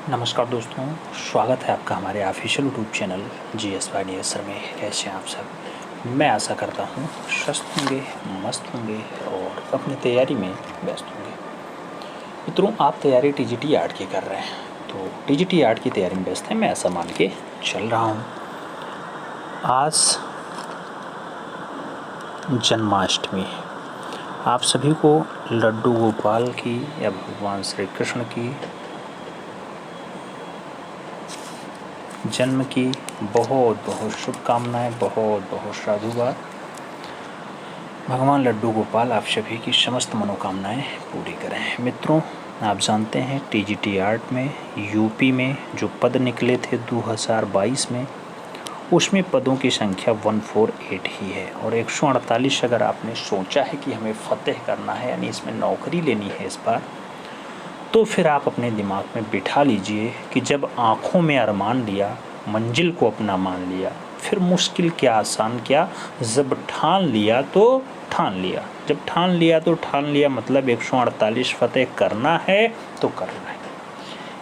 नमस्कार दोस्तों, स्वागत है आपका हमारे official YouTube channel GS by D sir में। कैसे हैं आप सब? मैं आशा करता हूँ स्वस्थ होंगे, मस्त होंगे और अपनी तैयारी में व्यस्त होंगे। मित्रों, आप तैयारी TGT आर्ट की कर रहे हैं तो TGT आर्ट की तैयारी में व्यस्त हैं, मैं ऐसा मान के चल रहा हूँ। आज जन्माष्टमी, आप सभी को लड्डू गोपाल की या भगवान श्री कृष्ण की जन्म की बहुत बहुत शुभकामनाएं, बहुत बहुत साधुवाद। भगवान लड्डू गोपाल आप सभी की समस्त मनोकामनाएं पूरी करें। मित्रों, आप जानते हैं TGT आर्ट में यूपी में जो पद निकले थे 2022 में, उसमें पदों की संख्या 148 ही है और 148 अगर आपने सोचा है कि हमें फतेह करना है, यानी इसमें नौकरी लेनी है इस बार, तो फिर आप अपने दिमाग में बिठा लीजिए कि जब आँखों में अरमान लिया, मंजिल को अपना मान लिया, फिर मुश्किल क्या आसान क्या, जब ठान लिया तो ठान लिया। जब ठान लिया तो ठान लिया, मतलब 148 फतेह करना है तो करना है।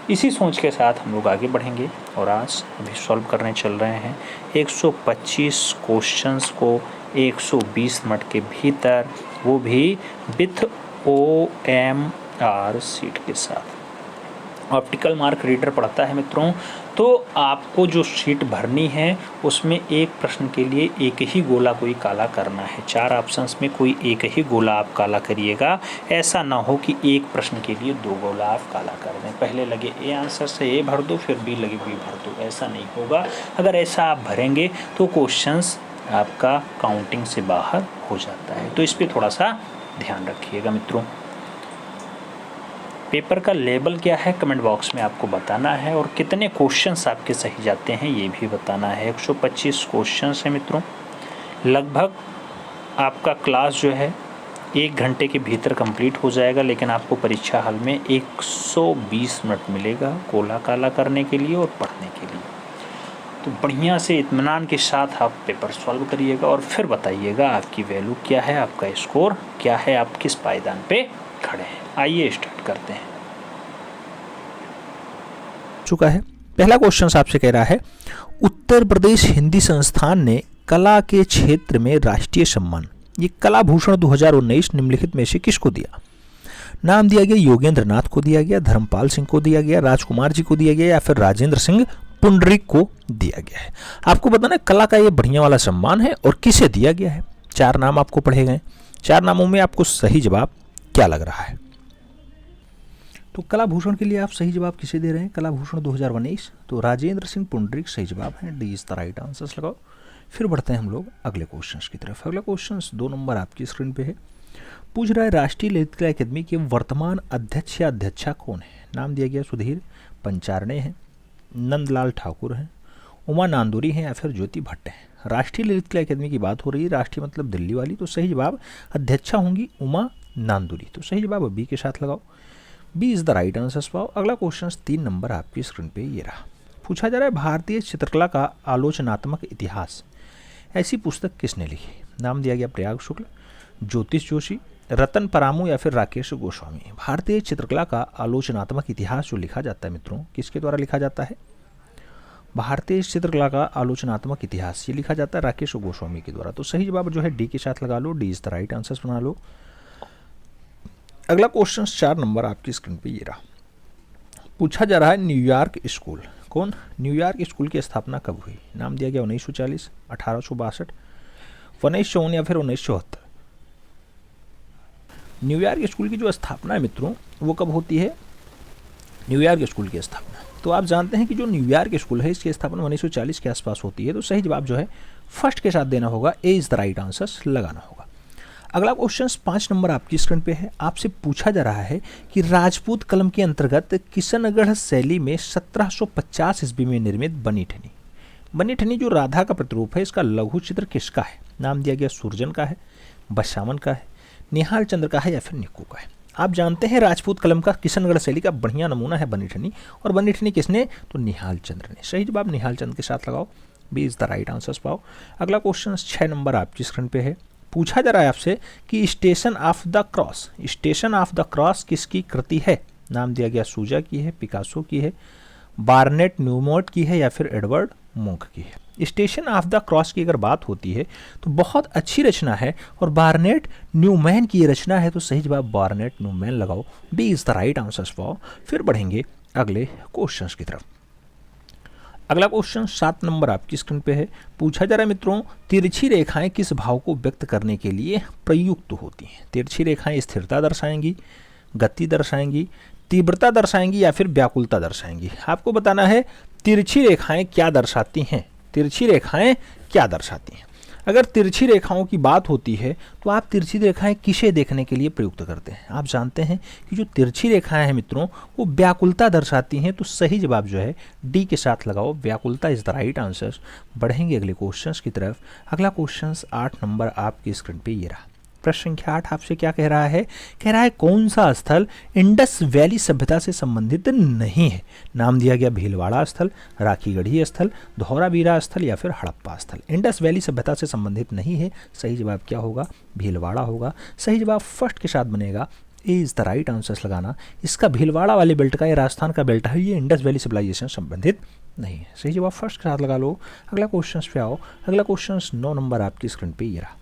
इसी सोच के साथ हम लोग आगे बढ़ेंगे और आज अभी सॉल्व करने चल रहे हैं 125 क्वेश्चंस को 120 मिनट के भीतर, वो भी विथ OMR सीट के साथ। ऑप्टिकल मार्क रीडर पढ़ता है मित्रों, तो आपको जो शीट भरनी है उसमें एक प्रश्न के लिए एक ही गोला कोई काला करना है। 4 ऑप्शंस में कोई एक ही गोला आप काला करिएगा। ऐसा ना हो कि एक प्रश्न के लिए 2 गोला आप काला कर दें, पहले लगे A आंसर से A भर दो, फिर B लगे B भर दो। ऐसा नहीं होगा। अगर ऐसा आप भरेंगे तो क्वेश्चंस आपका काउंटिंग से बाहर हो जाता है, तो इस पर थोड़ा सा ध्यान रखिएगा मित्रों। पेपर का लेवल क्या है कमेंट बॉक्स में आपको बताना है और कितने क्वेश्चंस आपके सही जाते हैं ये भी बताना है। 125 क्वेश्चंस हैं मित्रों। लगभग आपका क्लास जो है 1 घंटे के भीतर कंप्लीट हो जाएगा, लेकिन आपको परीक्षा हॉल में 120 मिनट मिलेगा गोला काला करने के लिए और पढ़ने के लिए। तो बढ़िया से इत्मीनान के साथ आप पेपर सॉल्व करिएगा और फिर बताइएगा आपकी वैल्यू क्या है, आपका स्कोर क्या है, आप किस पायदान पे खड़े हैं। आइए स्टार्ट करते हैं। चुका है। पहला क्वेश्चन आपसे कह रहा है, उत्तर प्रदेश हिंदी संस्थान ने कला के क्षेत्र में राष्ट्रीय सम्मान, ये कला भूषण 2019 निम्नलिखित में से किसको दिया? नाम दिया गया योगेंद्र नाथ को दिया गया, धर्मपाल सिंह को दिया गया, राजकुमार जी को दिया गया या फिर राजेंद्र सिंह पुंडरीक को दिया गया है। आपको बताना कला का ये बढ़िया वाला सम्मान है और किसे दिया गया है। 4 नाम आपको पढ़े गए। 4 नामों में आपको सही जवाब क्या लग रहा है? तो कला भूषण के लिए आप सही जवाब किसे दे रहे हैं? कला भूषण 2019, तो राजेंद्र सिंह पुंडरीक सही जवाब है। D is the right answers लगाओ। फिर बढ़ते हैं हम लोग अगले क्वेश्चंस की तरफ। अगला क्वेश्चन 2 नंबर आपकी स्क्रीन पे है। पूछ रहा है राष्ट्रीय ललित कला अकादमी के वर्तमान अध्यक्ष या अध्यक्षा कौन है? नाम दिया गया सुधीर पंचारणे हैं, नंदलाल ठाकुर हैं, उमा नांदूरी हैं या फिर ज्योति भट्ट हैं। राष्ट्रीय ललित कला अकादमी की बात हो रही है, राष्ट्रीय मतलब दिल्ली वाली, तो सही जवाब अध्यक्षा होंगी उमा नांदूरी, तो सही जवाब बी के साथ लगाओ। B is the right answer पाओ। अगला क्वेश्चन 3 नंबर आपकी स्क्रीन पे ये रहा। पूछा जा रहा है भारतीय चित्रकला का आलोचनात्मक इतिहास, ऐसी पुस्तक किसने लिखी? नाम दिया गया प्रयाग शुक्ल, ज्योतिष जोशी, रतन परामू या फिर राकेश गोस्वामी। भारतीय चित्रकला का आलोचनात्मक इतिहास जो लिखा जाता है मित्रों, किसके द्वारा लिखा जाता है? भारतीय चित्रकला का आलोचनात्मक इतिहास ये लिखा जाता है राकेश गोस्वामी के द्वारा, तो सही जवाब जो है डी के साथ लगा लो। D is the right answer बना लो। अगला क्वेश्चन 4 नंबर आपकी स्क्रीन पे ये रहा। पूछा जा रहा है न्यूयॉर्क स्कूल, कौन? न्यूयॉर्क स्कूल की स्थापना कब हुई? नाम दिया गया 1940, 1862, 1954 या फिर 1974। न्यूयॉर्क स्कूल की जो स्थापना है मित्रों वो कब होती है? न्यूयॉर्क स्कूल की स्थापना, तो आप जानते हैं कि जो न्यूयॉर्क स्कूल है इसकी स्थापना 1940 के आसपास होती है, तो सही जवाब जो है फर्स्ट के साथ देना होगा। ए इज द राइट आंसर लगाना होगा। अगला क्वेश्चन 5 नंबर आपकी स्क्रीन पे है। आपसे पूछा जा रहा है कि राजपूत कलम के अंतर्गत किशनगढ़ शैली में 1750 ईस्वी में निर्मित बनी ठनी, बनी ठनी जो राधा का प्रतिरूप है, इसका लघु चित्र किसका है? नाम दिया गया सुरजन का है, बसावन का है, निहाल चंद्र का है या फिर निक्कू का है। आप जानते हैं राजपूत कलम का किशनगढ़ शैली का बढ़िया नमूना है बनी ठनी, और बनी ठनी किसने? तो निहाल चंद्र ने। सही जवाब निहाल चंद्र के साथ लगाओ। B is the right answer पाओ। अगला क्वेश्चन 6 नंबर आपकी स्क्रीन पे है। पूछा जा रहा है आपसे कि station of the cross, station of the cross किसकी कृति है? नाम दिया गया सूजा की है, पिकासो की है, बार्नेट न्यूमोट की है या फिर एडवर्ड मुंक की है। स्टेशन ऑफ द क्रॉस की अगर बात होती है तो बहुत अच्छी रचना है और बार्नेट न्यूमैन की ये रचना है, तो सही जवाब बार्नेट न्यूमैन लगाओ, B is the right answer for. फिर बढ़ेंगे अगले क्वेश्चंस की तरफ। अगला क्वेश्चन 7 नंबर आपकी स्क्रीन पे है। पूछा जा रहा है मित्रों, तिरछी रेखाएं किस भाव को व्यक्त करने के लिए प्रयुक्त होती हैं? तिरछी रेखाएं स्थिरता दर्शाएंगी, गति दर्शाएंगी, तीव्रता दर्शाएंगी या फिर व्याकुलता दर्शाएंगी। आपको बताना है तिरछी रेखाएं क्या दर्शाती हैं, तिरछी रेखाएं क्या दर्शाती हैं। अगर तिरछी रेखाओं की बात होती है तो आप तिरछी रेखाएं किसे देखने के लिए प्रयुक्त करते हैं? आप जानते हैं कि जो तिरछी रेखाएं हैं मित्रों वो व्याकुलता दर्शाती हैं, तो सही जवाब जो है डी के साथ लगाओ, व्याकुलता इज द राइट आंसर। बढ़ेंगे अगले क्वेश्चंस की तरफ। अगला क्वेश्चन 8 नंबर आपकी स्क्रीन पे ये रहा। प्रश्न संख्या 8 आपसे क्या कह रहा है? कह रहा है कौन सा स्थल इंडस वैली सभ्यता से संबंधित नहीं है? नाम दिया गया भीलवाड़ा स्थल, राखीगढ़ी स्थल, धौलावीरा स्थल या फिर हड़प्पा स्थल। इंडस वैली सभ्यता से संबंधित नहीं है, सही जवाब क्या होगा? भीलवाड़ा होगा। सही जवाब फर्स्ट के साथ बनेगा, ए इज द राइट आंसर लगाना। इसका भीलवाड़ा वाले बेल्ट का, ये राजस्थान का बेल्ट है, ये इंडस वैली सिविलाइजेशन से संबंधित नहीं है। सही जवाब फर्स्ट के साथ लगा लो। अगला क्वेश्चन पे आओ। अगला क्वेश्चन 9 नंबर आपकी स्क्रीन पे ये रहा।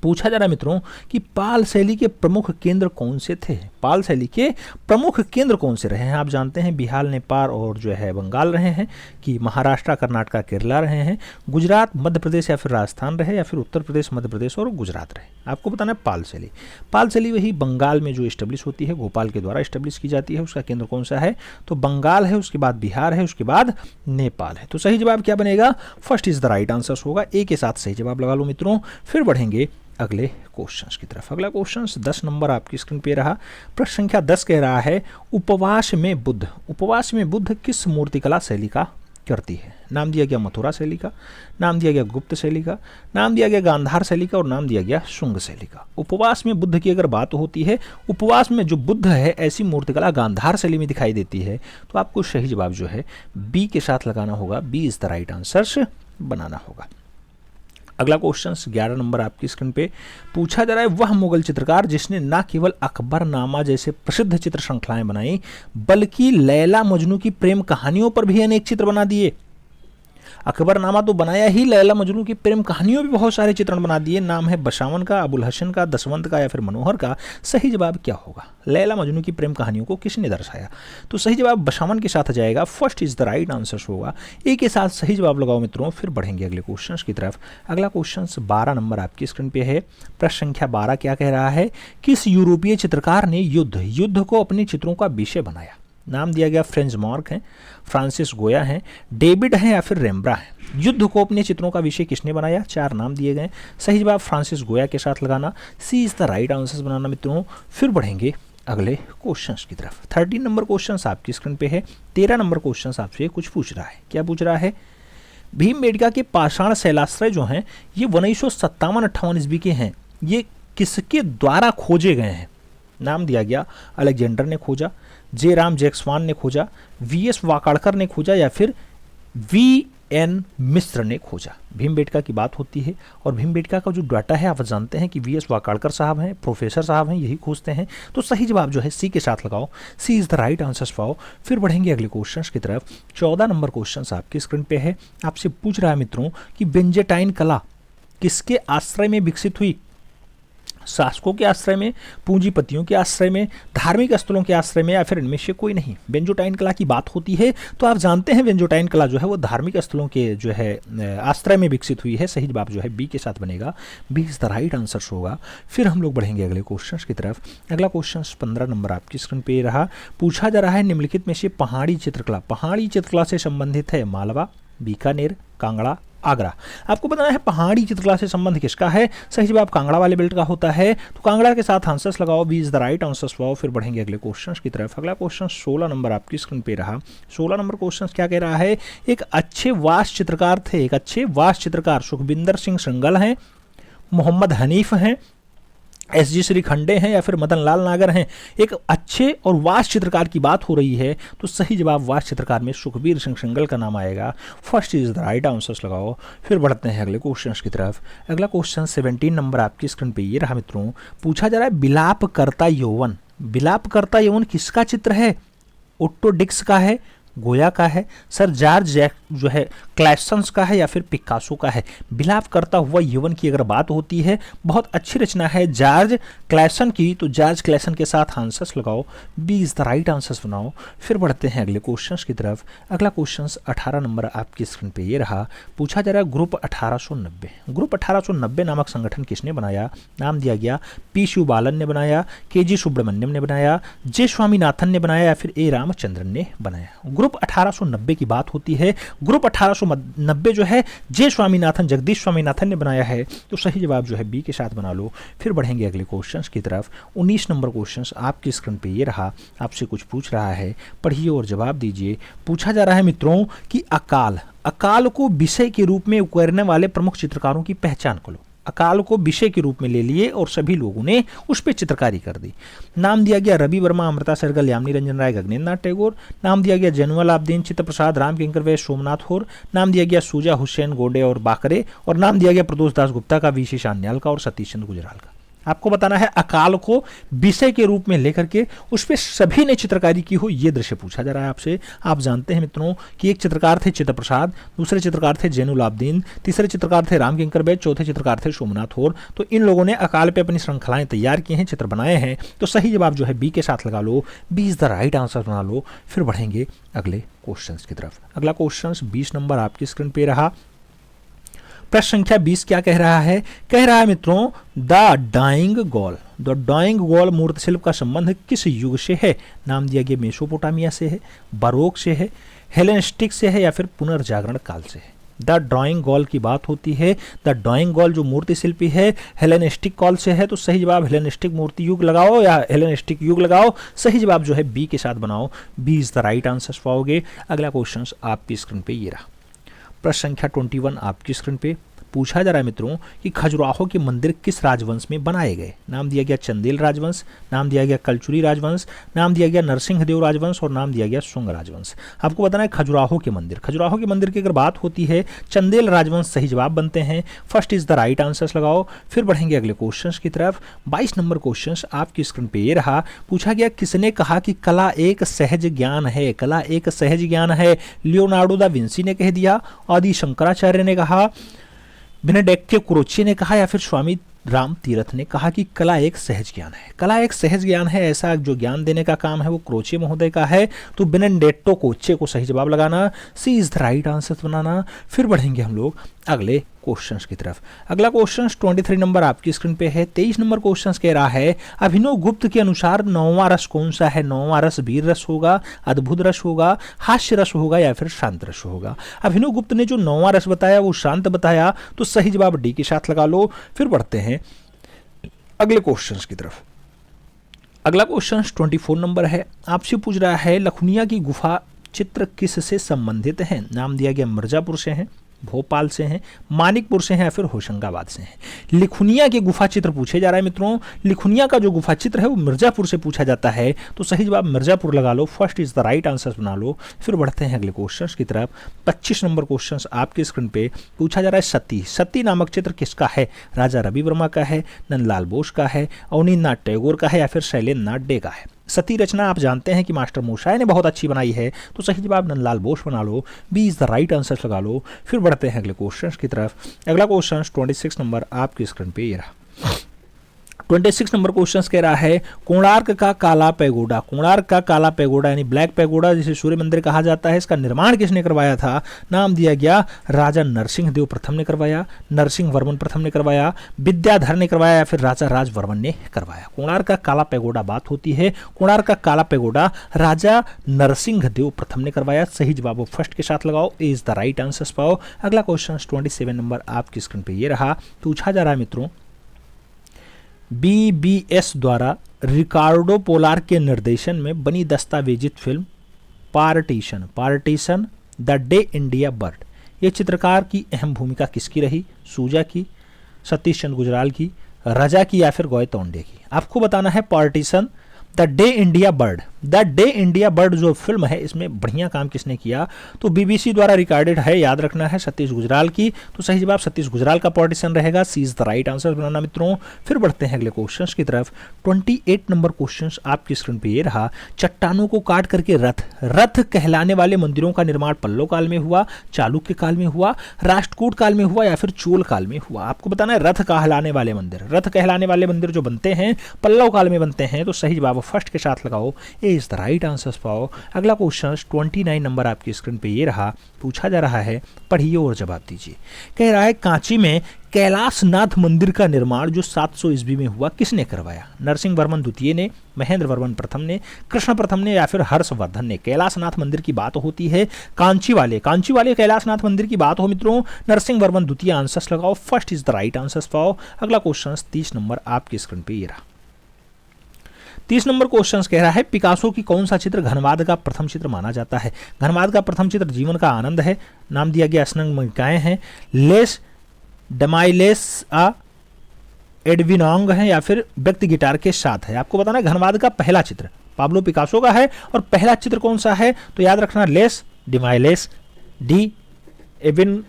पूछा जा रहा है मित्रों कि पाल शैली के प्रमुख केंद्र कौन से थे? पाल शैली के प्रमुख केंद्र कौन से रहे हैं? आप जानते हैं बिहार, नेपाल और जो है बंगाल रहे हैं, कि महाराष्ट्र, कर्नाटक, केरला रहे हैं, गुजरात, मध्य प्रदेश या फिर राजस्थान रहे, या फिर उत्तर प्रदेश, मध्य प्रदेश और गुजरात रहे। आपको बताना है पाल शैली। पाल शैली वही बंगाल में जो इस्टेब्लिश होती है, भोपाल के द्वारा इस्टेब्लिश की जाती है। उसका केंद्र कौन सा है? तो बंगाल है, उसके बाद बिहार है, उसके बाद नेपाल है। तो सही जवाब क्या बनेगा? First is the right answer होगा। ए के साथ सही जवाब लगा लो मित्रों। फिर बढ़ेंगे अगले क्वेश्चंस की तरफ। अगला क्वेश्चन 10 नंबर आपकी स्क्रीन पे रहा। प्रश्न संख्या 10 कह रहा है उपवास में बुद्ध किस मूर्तिकला शैली का करती है? नाम दिया गया मथुरा शैली का, नाम दिया गया गुप्त शैली का, नाम दिया गया गांधार शैली का और नाम दिया गया शुंग शैली का। उपवास में बुद्ध की अगर बात होती है, उपवास में जो बुद्ध है ऐसी मूर्तिकला गांधार शैली में दिखाई देती है, तो आपको सही जवाब जो है बी के साथ लगाना होगा, B is the right answer बनाना होगा। अगला क्वेश्चन 11 नंबर आपकी स्क्रीन पे पूछा जा रहा है वह मुगल चित्रकार जिसने न केवल अकबरनामा जैसे प्रसिद्ध चित्र श्रृंखलाएं बनाई बल्कि लैला मजनू की प्रेम कहानियों पर भी अनेक चित्र बना दिए। अकबरनामा तो बनाया ही, लैला मजनू की प्रेम कहानियों भी बहुत सारे चित्रण बना दिए। नाम है बशावन का, अबुल हसन का, दसवंत का या फिर मनोहर का। सही जवाब क्या होगा? लैला मजनू की प्रेम कहानियों को किसने दर्शाया? तो सही जवाब बशावन के साथ आ जाएगा, first is the right answer होगा। ए के साथ सही जवाब लगाओ मित्रों। फिर बढ़ेंगे अगले क्वेश्चन की तरफ। अगला क्वेश्चन 12 नंबर आपकी स्क्रीन पे है। प्रश्न संख्या 12 क्या कह रहा है? किस यूरोपीय चित्रकार ने युद्ध को अपने चित्रों का विषय बनाया? नाम दिया गया फ्रेंच मार्क हैं, फ्रांसिस गोया हैं, डेविड हैं या फिर रेम्ब्रा हैं। युद्ध को अपने चित्रों का विषय किसने बनाया? 4 नाम दिए गए। सही जवाब फ्रांसिस गोया के साथ लगाना, सी इज द राइट आंसर बनाना मित्रों। फिर बढ़ेंगे अगले क्वेश्चंस की तरफ। 13 नंबर क्वेश्चन आपकी स्क्रीन पे है। 13 नंबर क्वेश्चन आपसे कुछ पूछ रहा है। क्या पूछ रहा है? भीमबेटका के पाषाण शैलाश्रय जो हैं ये 1957-58 ईस्वी के हैं। ये किसके द्वारा खोजे गए हैं? नाम दिया गया अलेक्जेंडर ने खोजा, जे राम जैक्सवान ने खोजा, वी.एस. वाकाड़कर ने खोजा या फिर वी.एन. मिश्र ने खोजा। भीमबेटका की बात होती है और भीमबेटका का जो डाटा है आप जानते हैं कि वी.एस. वाकाड़कर साहब हैं, प्रोफेसर साहब हैं, यही खोजते हैं। तो सही जवाब जो है सी के साथ लगाओ, C is the right answer पाओ। फिर बढ़ेंगे अगले क्वेश्चन की तरफ। 14 नंबर क्वेश्चन आपकी स्क्रीन पे है। आपसे पूछ रहा है मित्रों कि बेंजेटाइन कला किसके आश्रय में विकसित हुई? शासकों के आश्रय में, पूंजीपतियों के आश्रय में, धार्मिक स्थलों के आश्रय में या फिर इनमें से कोई नहीं। बेंजोटाइन कला की बात होती है तो आप जानते हैं बेंजोटाइन कला जो है वो धार्मिक स्थलों के जो है आश्रय में विकसित हुई है। सही जवाब जो है बी के साथ बनेगा, B is the right answer होगा। फिर हम लोग बढ़ेंगे अगले क्वेश्चन की तरफ। अगला क्वेश्चन 15 नंबर आपकी स्क्रीन पे रहा। पूछा जा रहा है निम्नलिखित में से पहाड़ी चित्रकला से संबंधित है मालवा, बीकानेर, कांगड़ा, आगरा। आपको बताना है पहाड़ी चित्रकला से संबंध किसका है? सही जवाब कांगड़ा वाले बेल्ट का होता है। तो कांगड़ा के साथ आंसर्स लगाओ, B is the right answers लगाओ। फिर बढ़ेंगे अगले क्वेश्चन की तरफ। अगला क्वेश्चन 16 नंबर आपकी स्क्रीन पे रहा। 16 नंबर क्वेश्चन क्या कह रहा है? एक अच्छे वास्तु चित्रकार सुखविंदर सिंह श्रृंगल हैं, मोहम्मद हनीफ हैं, एस.जी. श्रीखंडे हैं या फिर मदन लाल नागर हैं। एक अच्छे और वास्तु चित्रकार की बात हो रही है तो सही जवाब वास्तु चित्रकार में सुखबीर सिंह श्रृंगल का नाम आएगा। First is the right answers लगाओ। फिर बढ़ते हैं अगले क्वेश्चन की तरफ। अगला क्वेश्चन 17 नंबर आपकी स्क्रीन पे ये रहा मित्रों। पूछा जा रहा है बिलाप करता यौवन विलापकर्ता यवन किसका चित्र है? ओट्टो डिक्स का है, गोया का है, सर जॉर्ज जैक जो है क्लैसन्स का है या फिर पिकासो का है? विलाप करता हुआ यवन की अगर बात होती है, बहुत अच्छी रचना है जॉर्ज क्लैसन की, तो जॉर्ज क्लैसन के साथ आंसर्स लगाओ, B is the right answers बनाओ। फिर बढ़ते हैं अगले क्वेश्चंस की तरफ। अगला क्वेश्चन 18 नंबर आपकी स्क्रीन पे ये रहा। पूछा जा रहा है ग्रुप 1890। ग्रुप 1890 नामक संगठन किसने बनाया? नाम दिया गया पी शिवबालन ने बनाया, के जी सुब्रमण्यम ने बनाया, जे स्वामीनाथन ने बनाया या फिर ए रामचंद्रन ने बनाया। ग्रुप 1890 की बात होती है। ग्रुप 1890 जो है जे स्वामीनाथन, जगदीश स्वामीनाथन ने बनाया है, तो सही जवाब जो है बी के साथ बना लो। फिर बढ़ेंगे अगले क्वेश्चंस की तरफ। 19 नंबर क्वेश्चंस आपकी स्क्रीन पे ये रहा। आपसे कुछ पूछ रहा है, पढ़िए और जवाब दीजिए। पूछा जा रहा है मित्रों कि अकाल को विषय के रूप में उकेरने वाले प्रमुख चित्रकारों की पहचान करो। अकाल को विषय के रूप में ले लिए और सभी लोगों ने उस पर चित्रकारी कर दी। नाम दिया गया रवि वर्मा, अमृता सहगल, यामिनी रंजन राय, गगनेंद्र नाथ टैगोर। नाम दिया गया जैनुअल आबदीन, चित्त प्रसाद, राम किंकर वैश्य, सोमनाथ होर। नाम दिया गया सूजा हुसैन गोंडे और बाकरे। और नाम दिया गया प्रदोष दास गुप्ता का, वीसी शान्याल का और सतीश चंद्र गुजराल का। आपको बताना है अकाल को विषय के रूप में लेकर के उस पर सभी ने चित्रकारी की हो, यह दृश्य पूछा जा रहा है आपसे। आप जानते हैं मित्रों कि एक चित्रकार थे चित्त प्रसाद, दूसरे चित्रकार थे जैनुल आबदीन, तीसरे चित्रकार थे राम किंकर वैद्य, चौथे चित्रकार थे सोमनाथ होर। तो इन लोगों ने अकाल पे अपनी श्रृंखलाएं तैयार की हैं, चित्र बनाए हैं। तो सही जवाब जो है बी के साथ लगा लो, B is the right answer बना लो। फिर बढ़ेंगे अगले क्वेश्चन की तरफ। अगला क्वेश्चन 20 नंबर आपकी स्क्रीन पे रहा। प्रश्न संख्या 20 क्या कह रहा है? कह रहा है मित्रों द डाइंग गॉल मूर्ति शिल्प का संबंध किस युग से है? नाम दिया गया मेसोपोटामिया से है, बारोक से है, हेलेनिस्टिक से है या फिर पुनर्जागरण काल से है। द ड्राइंग गॉल की बात होती है। द ड्राइंग गॉल जो मूर्ति शिल्पी है हेलेनिस्टिक कॉल से है, तो सही जवाब हेलेनिस्टिक मूर्ति युग लगाओ या हेलेनिस्टिक युग लगाओ। सही जवाब जो है बी के साथ बनाओ, B is the right answer पाओगे। अगला क्वेश्चन आपकी स्क्रीन पे ये रहा। प्रश्न संख्या 21 आपकी स्क्रीन पे पूछा जा रहा है मित्रों कि खजुराहो के मंदिर किस राजवंश में बनाए गए? नाम दिया गया चंदेल राजवंश, नाम दिया गया कलचुरी राजवंश, नाम दिया गया नरसिंहदेव राजवंश और नाम दिया गया शुंग राजवंश। आपको बताना है खजुराहो के मंदिर की अगर बात होती है चंदेल राजवंश सही जवाब बनते हैं। First is the right answers लगाओ। फिर बढ़ेंगे अगले क्वेश्चन की तरफ। 22 नंबर क्वेश्चन आपकी स्क्रीन पे ये रहा। पूछा गया किसने कहा कि कला एक सहज ज्ञान है? कला एक सहज ज्ञान है। लियोनार्डो दा विंसी ने कह दिया, आदि शंकराचार्य ने कहा, बेनेडिक्टो क्रोची ने कहा या फिर स्वामी राम तीर्थ ने कहा कि कला एक सहज ज्ञान है। कला एक सहज ज्ञान है, ऐसा जो ज्ञान देने का काम है वो क्रोचे महोदय का है। तो बेनेडिक्टो क्रोचे को सही जवाब लगाना, सी इज द राइट आंसर बनाना। फिर बढ़ेंगे हम लोग अगले क्वेश्चंस की तरफ। अगला क्वेश्चन 23 नंबर आपकी स्क्रीन पे है। 23 नंबर क्वेश्चन कह रहा है अभिनव गुप्त के अनुसार 9वां रस कौन सा है? 9वां रस वीर रस होगा, अद्भुत रस होगा, हास्य रस होगा या फिर शांत रस होगा? अभिनव गुप्त ने जो 9वां रस बताया वो शांत बताया, तो सही जवाब डी के साथ लगा लो। फिर बढ़ते हैं अगले क्वेश्चन की तरफ। अगला क्वेश्चन 24 नंबर है। आपसे पूछ रहा है लखुनिया की गुफा चित्र किससे संबंधित है? नाम दिया गया मिर्जापुर से है, भोपाल से हैं, मानिकपुर से हैं या फिर होशंगाबाद से हैं। लिखुनिया के गुफा चित्र पूछे जा रहा है मित्रों। लिखुनिया का जो गुफा चित्र है वो मिर्जापुर से पूछा जाता है, तो सही जवाब मिर्जापुर लगा लो। First is the right answer बना लो। फिर बढ़ते हैं अगले क्वेश्चंस की तरफ। 25 नंबर क्वेश्चन आपके स्क्रीन पे पूछा जा रहा है सती। सती नामक चित्र किसका है? राजा रवि वर्मा का है, नंदलाल बोस का है, अवनींद्र नाथ टैगोर का है या फिर शैलेंद्र नाथ डे का है? सती रचना आप जानते हैं कि मास्टर मोशाय ने बहुत अच्छी बनाई है, तो सही जवाब नंदलाल बोस बना लो। B is the right answer लगा लो। फिर बढ़ते हैं अगले क्वेश्चन की तरफ। अगला क्वेश्चन 26 नंबर आपकी स्क्रीन पे ये रहा। 26 नंबर क्वेश्चन कह रहा है कोणार्क का काला पैगोडा। कोणार्क का काला पैगोडा यानी ब्लैक पैगोडा जिसे सूर्य मंदिर कहा जाता है, इसका निर्माण किसने करवाया था? नाम दिया गया राजा नरसिंह देव प्रथम ने करवाया, नरसिंह वर्मन प्रथम ने करवाया, विद्याधर ने करवाया या फिर राजा राज वर्मन ने करवाया? कोणार्क का काला पैगोडा बात होती है। कोणार्क का काला पैगोडा राजा नरसिंह देव प्रथम ने करवाया। सही जवाब फर्स्ट के साथ लगाओ, ए इज द राइट आंसर पाओ। अगला क्वेश्चन 27 नंबर आपकी स्क्रीन पे ये रहा। पूछा जा रहा है मित्रों बीबीएस द्वारा रिकार्डो पोलार के निर्देशन में बनी दस्तावेजित film partition the day India burned, ये चित्रकार की अहम भूमिका किसकी रही? सूजा की, सतीश चंद्र गुजराल की, रजा की या फिर गोय तोंडे की? आपको बताना है partition the day India bird the day India bird जो फिल्म है इसमें बढ़िया काम किसने किया, तो बीबीसी द्वारा रिकॉर्डेड है, याद रखना है, सतीश गुजराल की। तो सही जवाब सतीश गुजराल का पार्टीशन रहेगा, सी इज द राइट आंसर बनाना मित्रों। फिर बढ़ते हैं अगले क्वेश्चंस की तरफ। 28 नंबर क्वेश्चंस आपकी स्क्रीन पे ये रहा। चट्टानों को काट करके रथ कहलाने वाले मंदिरों का निर्माण पल्लव काल में हुआ, चालुक्य काल में हुआ, राष्ट्रकूट काल में हुआ या फिर चोल काल में हुआ। आपको बताना है रथ कहलाने वाले मंदिर जो बनते हैं पल्लव काल में बनते हैं। तो सही जवाब फर्स्ट के साथ लगाओ, ए इज द राइट आंसर पाओ। अगला क्वेश्चन 29 नंबर आपकी स्क्रीन पे ये रहा। पूछा जा रहा है, पढ़िए और जवाब दीजिए। कह रहा है कांची में कैलाशनाथ मंदिर का निर्माण जो 700 ईस्वी में हुआ किसने करवाया? नरसिंह वर्मन द्वितीय ने, महेंद्र वर्मन प्रथम ने, कृष्ण प्रथम ने या फिर हर्षवर्धन ने। कैलाशनाथ मंदिर की बात होती है, कांची वाले कैलाशनाथ मंदिर की बात हो मित्रों, नरसिंह वर्मन द्वितीय आंसर्स लगाओ, first is the right answer पाओ। अगला क्वेश्चन 30 नंबर आपकी स्क्रीन पे ये रहा। 30 नंबर क्वेश्चन कह रहा है पिकासो की कौन सा चित्र घनवाद का प्रथम चित्र माना जाता है? घनवाद का प्रथम चित्र जीवन का आनंद है, नाम दिया गया असंगमिकाएं हैं, लेस डमाइलेस एडविनोंग है या फिर व्यक्ति गिटार के साथ है। आपको बताना है घनवाद का पहला चित्र पाब्लो पिकासो का है और पहला चित्र कौन सा है, तो याद रखना लेस डिमाइलेस डी एविन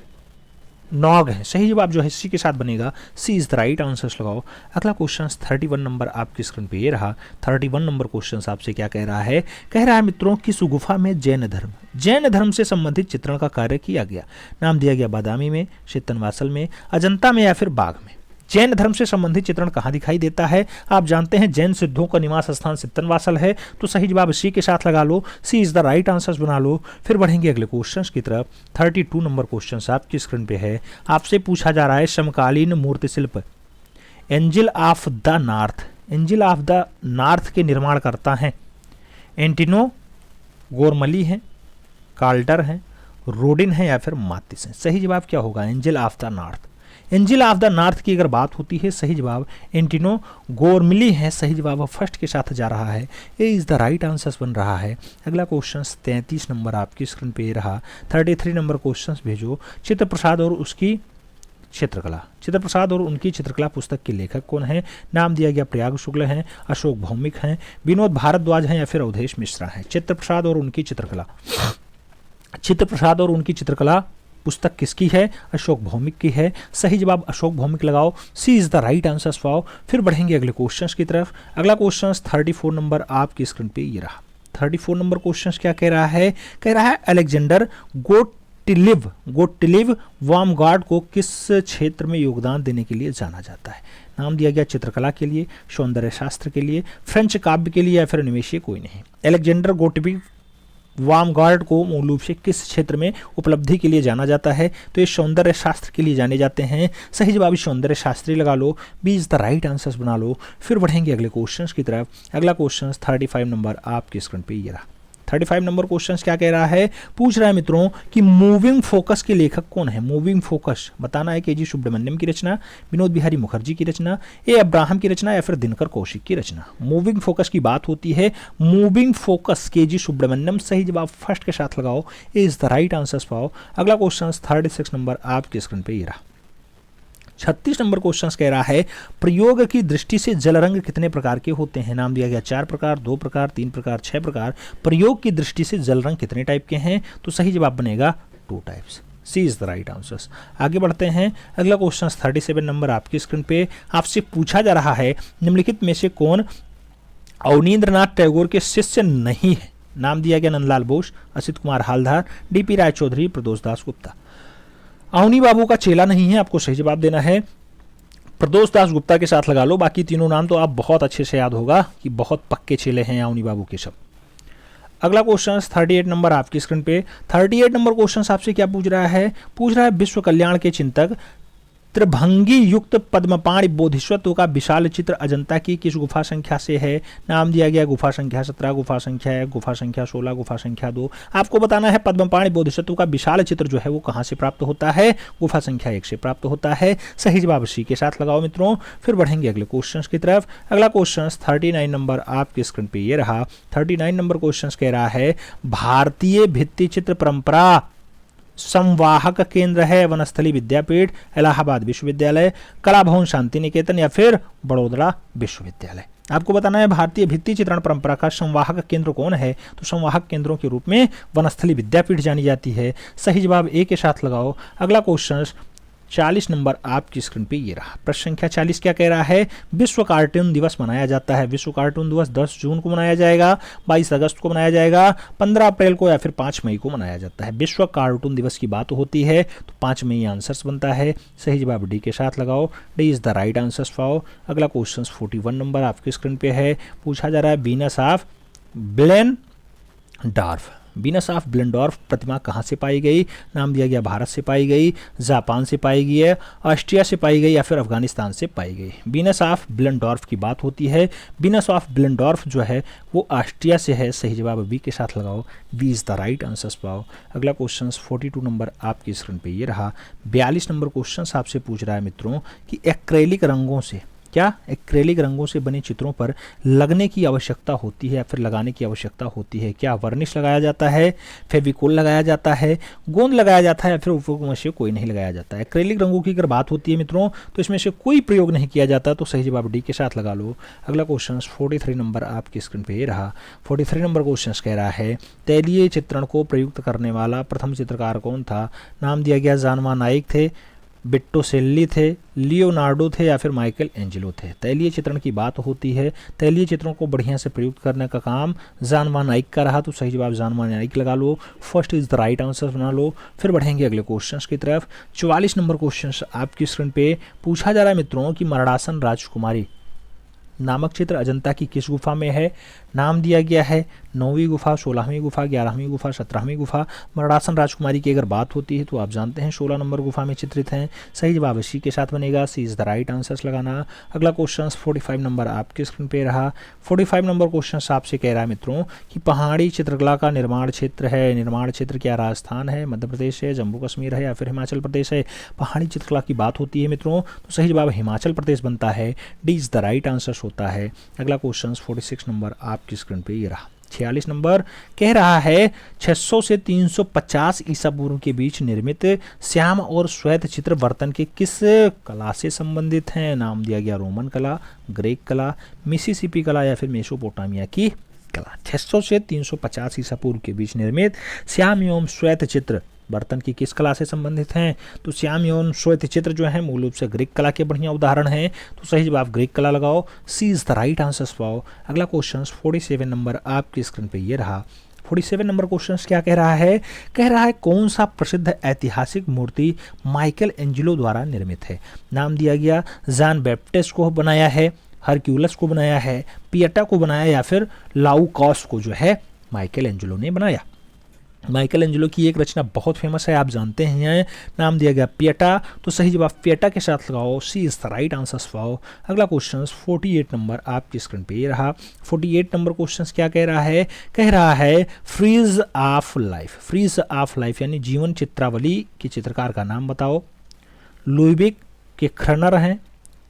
नॉग है। सही जवाब जो है सी के साथ बनेगा, सी इज द राइट आंसर्स लगाओ। अगला क्वेश्चन 31 नंबर आपकी स्क्रीन पे ये रहा। 31 नंबर क्वेश्चन आपसे क्या कह रहा है? कह रहा है मित्रों किस गुफा में जैन धर्म से संबंधित चित्रण का कार्य किया गया? नाम दिया गया बादामी में, चित्तनवासल में, अजंता में या फिर बाग में। जैन धर्म से संबंधित चित्रण कहाँ दिखाई देता है? आप जानते हैं जैन सिद्धों का निवास स्थान चित्तनवासल है। तो सही जवाब सी के साथ लगा लो, सी इज द राइट आंसर्स बना लो। फिर बढ़ेंगे अगले क्वेश्चंस की तरफ। 32 नंबर क्वेश्चन आपकी स्क्रीन पे है। आपसे पूछा जा रहा है समकालीन मूर्ति शिल्प एंजल ऑफ द नॉर्थ के निर्माण करता है एंटिनो गोरमली है, कार्ल्टर है, रोडिन है या फिर मातिस है। सही जवाब क्या होगा? एंजल ऑफ द नॉर्थ की अगर बात होती है सही जवाब एंटिनो गोरमिली है। सही जवाब फर्स्ट के साथ जा रहा है, ए इज द राइट आंसर्स बन रहा है। अगला क्वेश्चन 33 नंबर आपकी स्क्रीन पे रहा। 33 नंबर क्वेश्चन भेजो। चित्रप्रसाद और उनकी चित्रकला पुस्तक के लेखक कौन है? नाम दिया गया प्रयाग शुक्ल हैं, अशोक भौमिक हैं, विनोद भारद्वाज हैं या फिर अवधेश मिश्रा हैं। चित्रप्रसाद और उनकी चित्रकला पुस्तक किसकी है? अशोक भौमिक की है। सही जवाब अशोक भौमिक लगाओ, C is the right answer पाओ। फिर बढ़ेंगे अगले क्वेश्चंस की तरफ। अगला क्वेश्चन 34 नंबर आपकी स्क्रीन पे ये रहा। 34 नंबर क्वेश्चन क्या कह रहा है? कह रहा है अलेक्जेंडर गोटलिव वार्मगार्ड को किस क्षेत्र में योगदान देने के लिए जाना जाता है? नाम दिया गया चित्रकला के लिए, सौंदर्य शास्त्र के लिए, फ्रेंच काव्य के लिए या फिर निवेशी कोई नहीं। अलेक्जेंडर गोटलिव वार्मगार्ड को मूल रूप से किस क्षेत्र में उपलब्धि के लिए जाना जाता है? तो ये सौंदर्य शास्त्र के लिए जाने जाते हैं। सही जवाब सौंदर्य शास्त्री लगा लो, B is the right answers बना लो। फिर बढ़ेंगे अगले क्वेश्चंस की तरफ। अगला क्वेश्चन 35 नंबर आपकी स्क्रीन पे ये रहा। 35 नंबर क्वेश्चन क्या कह रहा है? पूछ रहा है मित्रों कि मूविंग फोकस के लेखक कौन है? मूविंग फोकस बताना है के.जी. सुब्रमण्यम की रचना, विनोद बिहारी मुखर्जी की रचना, ए अब्राहम की रचना या फिर दिनकर कौशिक की रचना। मूविंग फोकस की बात होती है, मूविंग फोकस के.जी. सुब्रमण्यम। सही जवाब फर्स्ट के साथ लगाओ, ए इज द राइट आंसर्स पाओ। अगला क्वेश्चन 36 नंबर आपकी स्क्रीन पे ये रहा। 36 नंबर क्वेश्चन कह रहा है प्रयोग की दृष्टि से जल रंग कितने प्रकार के होते हैं? नाम दिया गया 4 प्रकार, 2 प्रकार, 3 प्रकार, 6 प्रकार। प्रयोग की दृष्टि से जल रंग कितने टाइप के हैं? तो सही जवाब बनेगा 2 types, C is the right answers. आगे बढ़ते हैं। अगला क्वेश्चन 37 नंबर आपकी स्क्रीन पे। आपसे पूछा जा रहा है निम्नलिखित में से कौन अवनींद्रनाथ टैगोर के शिष्य नहीं है? नाम दिया गया नंदलाल बोस, असित कुमार हालधार, डी.पी. राय चौधरी, प्रदोष दास गुप्ता। अवनी बाबू का चेला नहीं है, आपको सही जवाब देना है। प्रदोष दास गुप्ता के साथ लगा लो, बाकी तीनों नाम तो आप बहुत अच्छे से याद होगा कि बहुत पक्के चेले हैं अवनी बाबू के सब। अगला क्वेश्चन 38 नंबर आपकी स्क्रीन पे। 38 नंबर क्वेश्चन आपसे क्या पूछ रहा है? पूछ रहा है विश्व कल्याण के चिंतक त्रिभंगी युक्त पद्मपाणि बोधिसत्व का विशाल चित्र अजंता की किस गुफा संख्या से है? नाम दिया गया गुफा संख्या 17, गुफा संख्या 1, गुफा संख्या 16, गुफा संख्या 2। आपको बताना है पद्मपाणि बोधिसत्व का विशाल चित्र जो है वो कहाँ से प्राप्त होता है? गुफा संख्या 1 से प्राप्त होता है। सही जवाब सी के साथ लगाओ मित्रों। फिर बढ़ेंगे अगले क्वेश्चन की तरफ। अगला क्वेश्चन 39 नंबर आपकी स्क्रीन पे ये रहा। 39 नंबर क्वेश्चन कह रहा है भारतीय भित्ति चित्र परंपरा संवाहक केंद्र है वनस्थली विद्यापीठ, इलाहाबाद विश्वविद्यालय, कला भवन शांति निकेतन या फिर बड़ौदा विश्वविद्यालय। आपको बताना है भारतीय भित्ति चित्रण परंपरा का संवाहक केंद्र कौन है, तो संवाहक केंद्रों के रूप में वनस्थली विद्यापीठ जानी जाती है। सही जवाब ए के साथ लगाओ। अगला क्वेश्चन 40 नंबर आपकी स्क्रीन पे ये रहा। प्रश्न संख्या 40 क्या कह रहा है, विश्व कार्टून दिवस मनाया जाता है। विश्व कार्टून दिवस 10 जून को मनाया जाएगा, 22 अगस्त को मनाया जाएगा, 15 अप्रैल को या फिर 5 मई को मनाया जाता है। विश्व कार्टून दिवस की बात होती है तो 5 मई आंसर्स बनता है। सही जवाब डी के साथ लगाओ। D is the right answers for. अगला क्वेश्चन 41 नंबर आपकी स्क्रीन पे है। पूछा जा रहा है वीनस ऑफ बिलेनडॉर्फ। वीनस ऑफ बिलेनडॉर्फ प्रतिमा कहाँ से पाई गई, नाम दिया गया भारत से पाई गई, जापान से पाई गई है, ऑस्ट्रिया से पाई गई या फिर अफगानिस्तान से पाई गई। वीनस ऑफ बिलेनडॉर्फ की बात होती है। वीनस ऑफ बिलेनडॉर्फ जो है वो ऑस्ट्रिया से है। सही जवाब बी के साथ लगाओ। B is the right answers पाओ। अगला क्वेश्चन 42 नंबर आपकी स्क्रीन पे ये रहा। 42 नंबर क्वेश्चन आपसे पूछ रहा है मित्रों कि एक्रेलिक रंगों से, क्या एक्रेलिक रंगों से बने चित्रों पर लगने की आवश्यकता होती है या फिर लगाने की आवश्यकता होती है। क्या वर्निश लगाया जाता है, फेविकोल लगाया जाता है, गोंद लगाया जाता है या फिर उपयोग में से कोई नहीं लगाया जाता है। एक्रेलिक रंगों की अगर बात होती है मित्रों तो इसमें से कोई प्रयोग नहीं किया जाता, तो सही जवाब डी के साथ लगा लो। अगला क्वेश्चन 43 नंबर आपकी स्क्रीन पे रहा। 43 नंबर क्वेश्चन कह रहा है तैलीय चित्रण को प्रयुक्त करने वाला प्रथम चित्रकार कौन था। नाम दिया गया जानवा नाइक थे, बिट्टोसेल्ली थे, लियोनार्डो थे या फिर माइकल एंजेलो थे। तैलीय चित्रण की बात होती है। तैलीय चित्रों को बढ़िया से प्रयुक्त करने का काम जानवा नाइक का रहा, तो सही जवाब जानवा नाइक लगा लो। First is the right answer बना लो। फिर बढ़ेंगे अगले क्वेश्चंस की तरफ। 44 नंबर क्वेश्चन आपकी स्क्रीन पे पूछा जा रहा है मित्रों कि मरणासन राजकुमारी नामक चित्र अजंता की किस गुफा में है। नाम दिया गया है 9वीं गुफा, 16वीं गुफा, 11वीं गुफा, 17वीं गुफा। मरणासन राजकुमारी की अगर बात होती है तो आप जानते हैं 16 नंबर गुफा में चित्रित हैं। सही जवाब इसी के साथ बनेगा। सी इज द राइट आंसर्स लगाना। अगला क्वेश्चन 45 नंबर आपके स्क्रीन पे रहा। 45 नंबर क्वेश्चन आपसे कह रहा है मित्रों कि पहाड़ी चित्रकला का निर्माण क्षेत्र है। निर्माण क्षेत्र क्या राजस्थान है, मध्य प्रदेश है, जम्मू कश्मीर है या फिर हिमाचल प्रदेश है। पहाड़ी चित्रकला की बात होती है मित्रों तो सही जवाब हिमाचल प्रदेश बनता है। D is the right answers होता है। अगला क्वेश्चन 46 नंबर आपकी स्क्रीन पे ये रहा। 46 नंबर कह रहा है 600 से 350 ईसा पूर्व के बीच निर्मित श्याम और श्वेत चित्र बर्तन के किस कला से संबंधित हैं। नाम दिया गया रोमन कला, ग्रीक कला, मिसिसिपी कला या फिर मेसोपोटामिया की कला। 600 से 350 ईसा पूर्व के बीच निर्मित श्याम एवं श्वेत चित्र बर्तन की किस कला से संबंधित हैं। तो श्याम एवं श्वेत चित्र जो है मूल रूप से ग्रीक कला के बढ़िया उदाहरण हैं, तो सही जवाब ग्रीक कला लगाओ। C is the right answers पाओ। अगला क्वेश्चन 47 नंबर आपकी स्क्रीन पे ये रहा। 47 नंबर क्वेश्चन क्या कह रहा है, कह रहा है कौन सा प्रसिद्ध ऐतिहासिक मूर्ति माइकल एंजेलो द्वारा निर्मित है। नाम दिया गया जॉन बैप्टिस्ट को बनाया है, हरक्यूलस को बनाया है, पिएटा को बनाया या फिर लाउकॉस को जो है माइकल एंजेलो ने बनाया। माइकल एंजेलो की एक रचना बहुत फेमस है, आप जानते हैं, नाम दिया गया पिएटा, तो सही जवाब पिएटा के साथ लगाओ। C is the right answers पाओ। अगला क्वेश्चन 48 नंबर आपकी स्क्रीन पे रहा। 48 नंबर क्वेश्चन क्या कह रहा है, कह रहा है frieze of life. Frieze of life यानी जीवन चित्रावली के चित्रकार का नाम बताओ। लुइविक के खरनर हैं,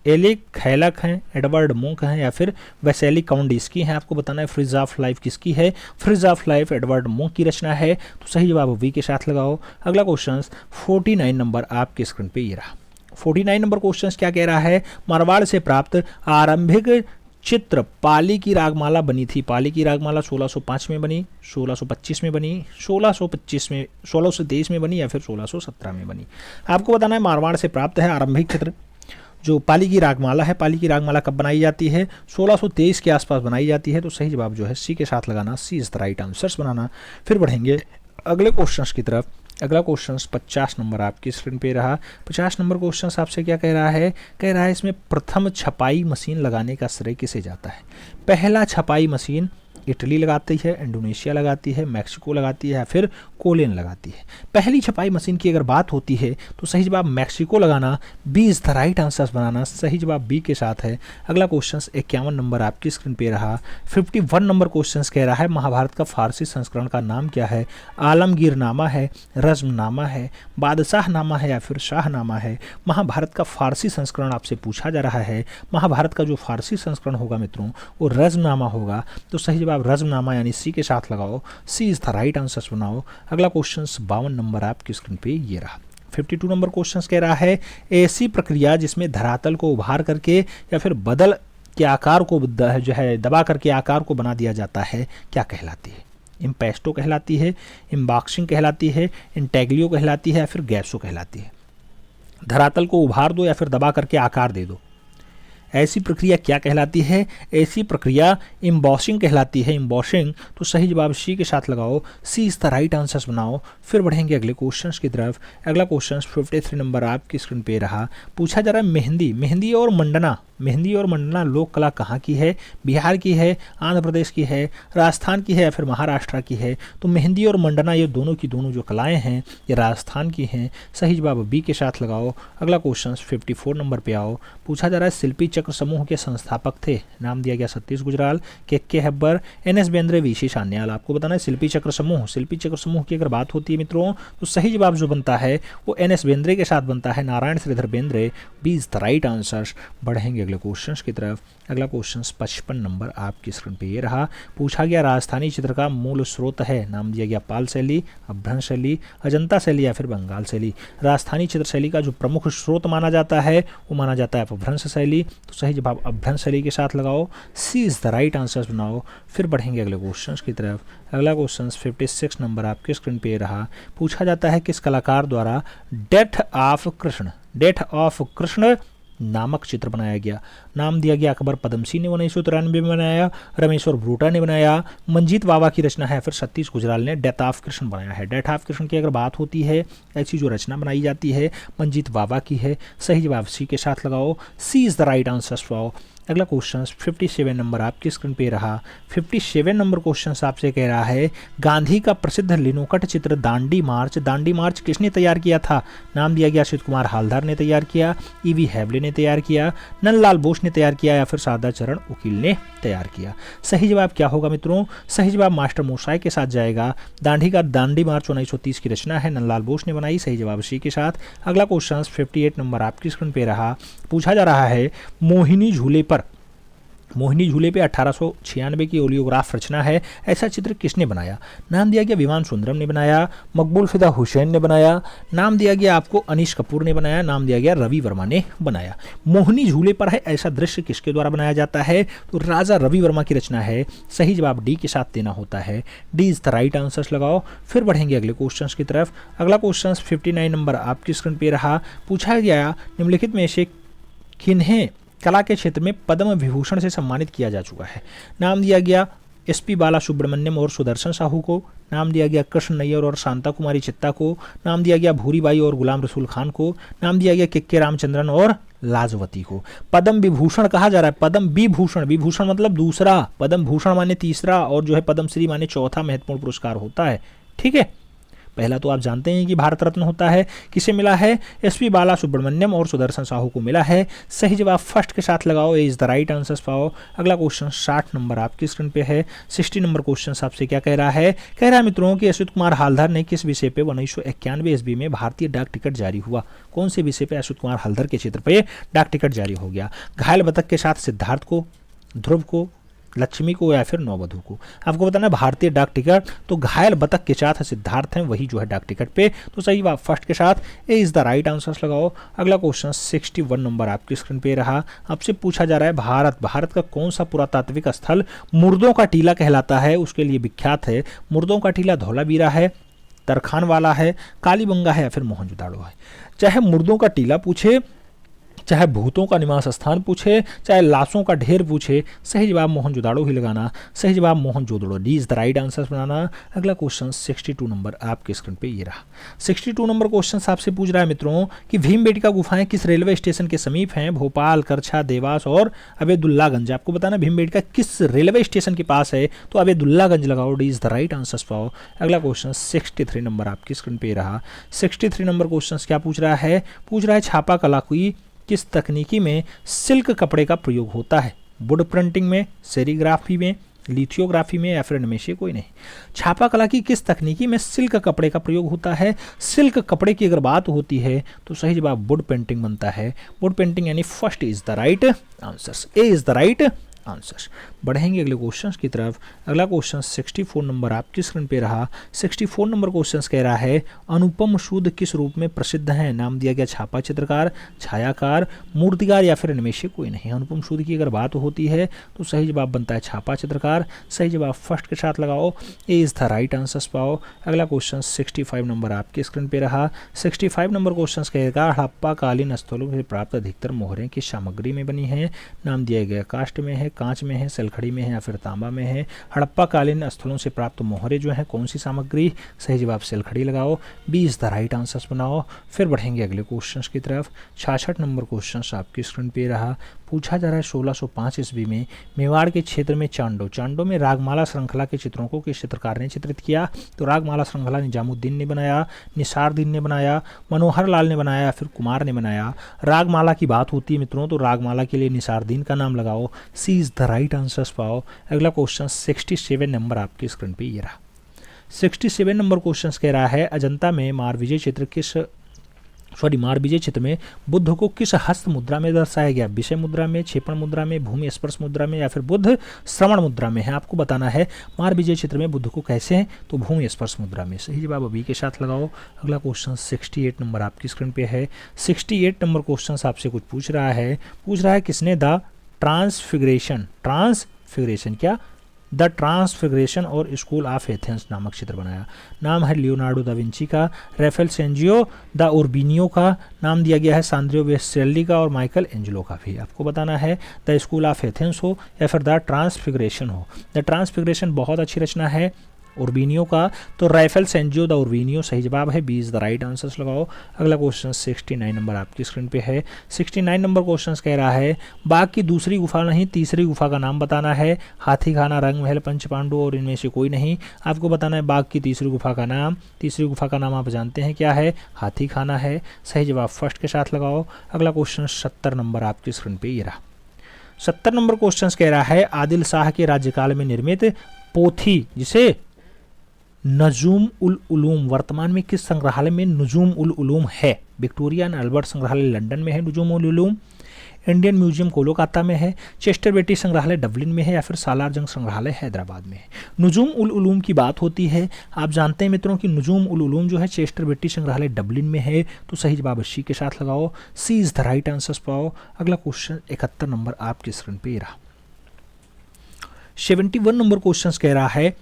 एलिक खैलक हैं, एडवर्ड मुंक हैं या फिर वैसेली काउंडिस्की हैं। आपको बताना है फ्रिज ऑफ लाइफ किसकी है। फ्रिज ऑफ लाइफ एडवर्ड मुंक की रचना है, तो सही जवाब वी के साथ लगाओ। अगला क्वेश्चन 49 नंबर आपके स्क्रीन पे ये रहा। 49 नंबर क्वेश्चन क्या कह रहा है, मारवाड़ से प्राप्त आरंभिक चित्र पाली की रागमाला बनी थी। पाली की रागमाला 1605 में बनी, 1625 में बनी, 1625 में 1623 में बनी या फिर 1617 में बनी। आपको बताना है मारवाड़ से प्राप्त है आरंभिक चित्र जो पाली की रागमाला है। पाली की रागमाला कब बनाई जाती है, 1623 के आसपास बनाई जाती है, तो सही जवाब जो है सी के साथ लगाना। सी इज द राइट आंसर्स बनाना। फिर बढ़ेंगे अगले क्वेश्चंस की तरफ। अगला क्वेश्चन 50 नंबर आपकी स्क्रीन पे रहा। 50 नंबर क्वेश्चन आपसे क्या कह रहा है, कह रहा है इसमें प्रथम छपाई मशीन लगाने का श्रेय किसे जाता है। पहला छपाई मशीन इटली लगाती है, इंडोनेशिया लगाती है, मैक्सिको लगाती है या फिर कोलिन लगाती है। पहली छपाई मशीन की अगर बात होती है तो सही जवाब मैक्सिको लगाना। B is the right answers बनाना। सही जवाब बी के साथ है। अगला क्वेश्चन 51 नंबर आपकी स्क्रीन पे रहा। 51 नंबर क्वेश्चन कह रहा है महाभारत का फारसी संस्करण का नाम क्या है। आलमगीर नामा है, रज्म नामा है, बादशाह नामा है या फिर शाहनामा है। महाभारत का फारसी संस्करण आपसे पूछा जा रहा है। महाभारत का जो फारसी संस्करण होगा मित्रों वो रज्मनामा होगा, तो सही जवाब रज्मनामा यानी सी के साथ लगाओ। C is the right answers बनाओ। अगला क्वेश्चन 52 नंबर आपकी स्क्रीन पे ये रहा। 52 नंबर क्वेश्चन कह रहा है ऐसी प्रक्रिया जिसमें धरातल को उभार करके या फिर बदल के आकार को जो है दबा करके आकार को बना दिया जाता है, क्या कहलाती है? इम्पेस्टो कहलाती है, इम्बॉक्सिंग कहलाती है, इंटेग्लियो कहलाती है या फिर गैसो कहलाती है? धरातल को उभार दो या फिर दबा करके आकार दे दो, ऐसी प्रक्रिया क्या कहलाती है? ऐसी प्रक्रिया इम्बॉसिंग कहलाती है। इम्बॉसिंग, तो सही जवाब सी के साथ लगाओ, C is the right answers बनाओ। फिर बढ़ेंगे अगले क्वेश्चंस की तरफ। अगला क्वेश्चन 53 नंबर आपकी स्क्रीन पे रहा। पूछा जा रहा है मेहंदी और मंडना लोक कला कहाँ की है? बिहार की है, आंध्र प्रदेश की है, राजस्थान की है या फिर महाराष्ट्र की है? तो मेहंदी और मंडना ये दोनों की दोनों जो कलाएं हैं ये राजस्थान की हैं। सही जवाब बी के साथ लगाओ। अगला क्वेश्चन 54 नंबर पे आओ। पूछा जा रहा है शिल्पी चक्र समूह के संस्थापक थे, नाम दिया गया सतीश गुजराल, के हेब्बर, एन.एस. बेंद्रे, वी.सी. सान्याल। आपको बताना है शिल्पी चक्र समूह की अगर बात होती है मित्रों तो सही जवाब जो बनता है वो एन.एस. बेंद्रे के साथ बनता है, Narayan Shridhar Bendre. B is the right answer. बढ़ेंगे अगले क्वेश्चंस की तरफ। अगला क्वेश्चन 55 नंबर आपकी स्क्रीन पे ये रहा। पूछा गया राजस्थानी चित्र का मूल स्रोत है, नाम दिया गया पाल शैली, अभ्रंश शैली, अजंता शैली या फिर बंगाल शैली। राजस्थानी चित्र शैली का जो प्रमुख स्रोत माना जाता है वो माना जाता है अपभ्रंश शैली, तो सही जवाब अपभ्रंश शैली के साथ लगाओ। C is the right answer बनाओ। फिर बढ़ेंगे अगले क्वेश्चन की तरफ। अगला क्वेश्चन 56 नंबर आपके स्क्रीन पे रहा। पूछा जाता है किस कलाकार द्वारा डेथ ऑफ कृष्ण नामक चित्र बनाया गया? नाम दिया गया अकबर पदमसी ने 1993 में बनाया, रमेश्वर ब्रूटा ने बनाया, मंजीत बाबा की रचना है, फिर सतीश गुजराल ने डेथ ऑफ कृष्ण बनाया है। डेथ ऑफ कृष्ण की अगर बात होती है, ऐसी जो रचना बनाई जाती है मंजीत बाबा की है। सही जवाब सी के साथ लगाओ। C is the right answer for. अगला क्वेश्चन 57 नंबर आपकी स्क्रीन पे रहा। 57 नंबर क्वेश्चन आपसे कह रहा है गांधी का प्रसिद्ध लिनोकट चित्र दांडी मार्च किसने तैयार किया था? नाम दिया गया अच्युत कुमार हालदार ने तैयार किया, ई.वी. हैवले ने तैयार किया, नंदलाल बोस ने तैयार किया या फिर सादा चरण वकील ने तैयार किया? सही जवाब क्या होगा मित्रों? सही जवाब मास्टर मोसाई के साथ जाएगा। दांडी मार्च 1930 की रचना है, नंदलाल बोस ने बनाई। सही जवाब सी के साथ। अगला क्वेश्चन 58 नंबर आपकी स्क्रीन पे रहा। पूछा जा रहा है मोहिनी झूले पे 1896 की ओलियोग्राफ रचना है, ऐसा चित्र किसने बनाया? नाम दिया गया विमान सुंदरम ने बनाया, मकबूल फिदा हुसैन ने बनाया, नाम दिया गया आपको अनीश कपूर ने बनाया, नाम दिया गया रवि वर्मा ने बनाया। मोहिनी झूले पर है ऐसा दृश्य किसके द्वारा बनाया जाता है? तो राजा रवि वर्मा की रचना है। सही जवाब डी के साथ देना होता है। D is the right answer लगाओ। फिर बढ़ेंगे अगले क्वेश्चन की तरफ। अगला क्वेश्चन 59 नंबर आपकी स्क्रीन पे रहा। पूछा गया निम्नलिखित में से किन्हें कला के क्षेत्र में पद्म विभूषण से सम्मानित किया जा चुका है? नाम दिया गया एस.पी. बाला सुब्रमण्यम और सुदर्शन साहू को, नाम दिया गया कृष्ण नैयर और शांता कुमारी चित्ता को, नाम दिया गया भूरीबाई और गुलाम रसूल खान को, नाम दिया गया के रामचंद्रन और लाजवती को। पद्म विभूषण कहा जा रहा है, पद्म विभूषण मतलब दूसरा, पद्म भूषण माने तीसरा और जो है पद्मश्री माने चौथा महत्वपूर्ण पुरस्कार होता है। ठीक है, पहला तो आप जानते हैं कि भारत रत्न होता है, किसे मिला है? एस.पी. बाला सुब्रमण्यम और सुदर्शन साहू को मिला है। सही जवाब फर्स्ट के साथ लगाओ। ए इज द राइट आंसर पाओ। अगला क्वेश्चन 60 नंबर आपकी स्क्रीन पे है। 60 नंबर क्वेश्चन आपसे क्या कह रहा है? कह रहा है मित्रों कि अच्युत कुमार हालदार ने किस विषय पे 1991 ईस्वी में भारतीय डाक टिकट जारी हुआ? कौन से विषय पे अच्युत कुमार हालदार के क्षेत्र पे डाक टिकट जारी हो गया? घायल बतख के साथ सिद्धार्थ को, ध्रुव को, लक्ष्मी को या फिर नववधु को? आपको बताना भारतीय डाक टिकट तो घायल बतख के साथ सिद्धार्थ हैं, वही जो है डाक टिकट पे, तो सही बात फर्स्ट के साथ। ए इज द राइट आंसर लगाओ। अगला क्वेश्चन 61 नंबर आपकी स्क्रीन पे रहा। आपसे पूछा जा रहा है भारत का कौन सा पुरातात्विक स्थल मुर्दों का टीला कहलाता है? उसके लिए विख्यात है। मुर्दों का टीला धौलावीरा है, तरखान वाला है, कालीबंगा है या फिर मोहनजोदाड़ो है? चाहे मुर्दों का टीला पूछे, चाहे भूतों का निवास स्थान पूछे, चाहे लाशों का ढेर पूछे, सही जवाब मोहनजोदाड़ो ही लगाना। सही जवाब Mohenjodaro, D is the right answer बनाना। अगला क्वेश्चन 62 नंबर आपके स्क्रीन पे ये रहा। 62 नंबर क्वेश्चन आपसे पूछ रहा है मित्रों कि भीमबेटका गुफाएं किस रेलवे स्टेशन के समीप हैं? भोपाल, करछा, देवास और अबेदुल्लागंज। आपको बताना भीमबेटका किस रेलवे स्टेशन के पास है? तो अबेदुल्लागंज लगाओ। D is the right answer पाओ। अगला क्वेश्चन 63 नंबर आपकी स्क्रीन पे रहा। 63 नंबर क्वेश्चन क्या पूछ रहा है? पूछ रहा है छापा कला की किस तकनीकी में सिल्क कपड़े का प्रयोग होता है? वुड प्रिंटिंग में, सेरीग्राफी में, लिथियोग्राफी में या फिर इनमें से कोई नहीं? छापा कला की किस तकनीकी में सिल्क कपड़े का प्रयोग होता है? सिल्क कपड़े की अगर बात होती है तो सही जवाब वुड पेंटिंग बनता है। वुड पेंटिंग यानी first is the right answer. A is the right answer. बढ़ेंगे अगले क्वेश्चन की तरफ। अगला क्वेश्चन 64 नंबर आपकी स्क्रीन पे रहा। 64 नंबर क्वेश्चन कह रहा है अनुपम सूद किस रूप में प्रसिद्ध हैं? नाम दिया गया छापा चित्रकार, छायाकार, मूर्तिकार या फिर इनमें से कोई नहीं। अनुपम सूद की अगर बात होती है तो सही जवाब बनता है छापा चित्रकार। सही जवाब फर्स्ट के साथ लगाओ, ए इज द राइट आंसर पाओ। अगला क्वेश्चन 65 नंबर आपकी स्क्रीन पे रहा। 65 नंबर क्वेश्चन कहेगा हड़प्पा कालीन स्थलों से प्राप्त अधिकतर मोहरें किस सामग्री में बनी हैं? नाम दिया गया काष्ठ में है, कांच में है, सलखड़ी में है या फिर तांबा में है। हड़प्पा कालीन स्थलों से प्राप्त मोहरे जो हैं कौन सी सामग्री? सही जवाब सलखड़ी लगाओ, B is the right answer बनाओ। फिर बढ़ेंगे अगले क्वेश्चन की तरफ। 66 नंबर क्वेश्चन आपकी स्क्रीन पे रहा। पूछा जा रहा है 1605 ईस्वी में मेवाड़ के क्षेत्र में चांडो में रागमाला श्रृंखला के चित्रों को किस चित्रकार ने चित्रित किया? तो रागमाला श्रृंखला निजामुद्दीन ने बनाया, निसारुद्दीन ने बनाया, मनोहर लाल ने बनाया या फिर कुमार ने बनाया। रागमाला की बात होती है मित्रों तो रागमाला के लिए निसारुद्दीन का नाम लगाओ, C is the right answer पाओ। अगला क्वेश्चन 67 नंबर आपकी स्क्रीन पे ये रहा। 67 नंबर क्वेश्चन कह रहा है अजंता में मारविजय चित्र में बुद्ध को किस हस्त मुद्रा में दर्शाया गया? विषय मुद्रा में, क्षेपण मुद्रा में, भूमि स्पर्श मुद्रा में या फिर बुद्ध श्रवण मुद्रा में है। आपको बताना है मारविजय चित्र में बुद्ध को कैसे हैं तो भूमि स्पर्श मुद्रा में। सही जवाब अभी के साथ लगाओ। अगला क्वेश्चन 68 नंबर आपकी स्क्रीन पे है। 68 नंबर क्वेश्चन आपसे कुछ पूछ रहा है किसने द ट्रांसफिगरेशन क्या द ट्रांसफिगरेशन और स्कूल ऑफ एथेंस नामक चित्र बनाया? नाम है लियोनार्डो दा विंची का, राफेल सेंजियो दा उर्बिनियो का, नाम दिया गया है सांद्रियो वेस्टेल्ली का और माइकल एंजेलो का भी। आपको बताना है द स्कूल ऑफ एथेंस हो या फिर द ट्रांसफिगरेशन हो। द ट्रांसफिगरेशन बहुत अच्छी रचना है उर्बिनियो का, तो राफेल सेंजियो द उर्बिनियो सही जवाब है, B is the right answer लगाओ। अगला क्वेश्चन 69 नंबर आपकी स्क्रीन पे है। 69 नंबर क्वेश्चन कह रहा है बाघ की दूसरी गुफा नहीं तीसरी गुफा का नाम बताना है। हाथी खाना, रंग महल, पंच पांडु और इनमें से कोई नहीं। आपको बताना है बाघ की तीसरी गुफा का नाम। तीसरी गुफा का नाम आप जानते हैं क्या है? हाथी खाना है। सही जवाब फर्स्ट के साथ लगाओ। अगला क्वेश्चन 70 नंबर आपकी स्क्रीन पे ये रहा। 70 नंबर क्वेश्चन कह रहा है आदिल शाह के राज्यकाल में निर्मित पोथी जिसे नजूम उल उलूम वर्तमान में किस संग्रहालय में नजूम उल उलूम है? विक्टोरिया एंड अल्बर्ट संग्रहालय लंदन में है नजूम उल उलूम, इंडियन म्यूजियम कोलकाता में है, चेस्टर बेटी संग्रहालय डबलिन में है या फिर सालार जंग संग्रहालय हैदराबाद में है। नजूम उल उलूम की बात होती है, आप जानते हैं मित्रों कि नजूम उल उलूम जो है चेस्टर बेटी संग्रहालय डबलिन में है, तो सही जवाब सी के साथ लगाओ, C is the right answer पाओ। अगला क्वेश्चन 71 नंबर आपकी स्क्रीन पे रहा। 71 नंबर क्वेश्चन कह रहा है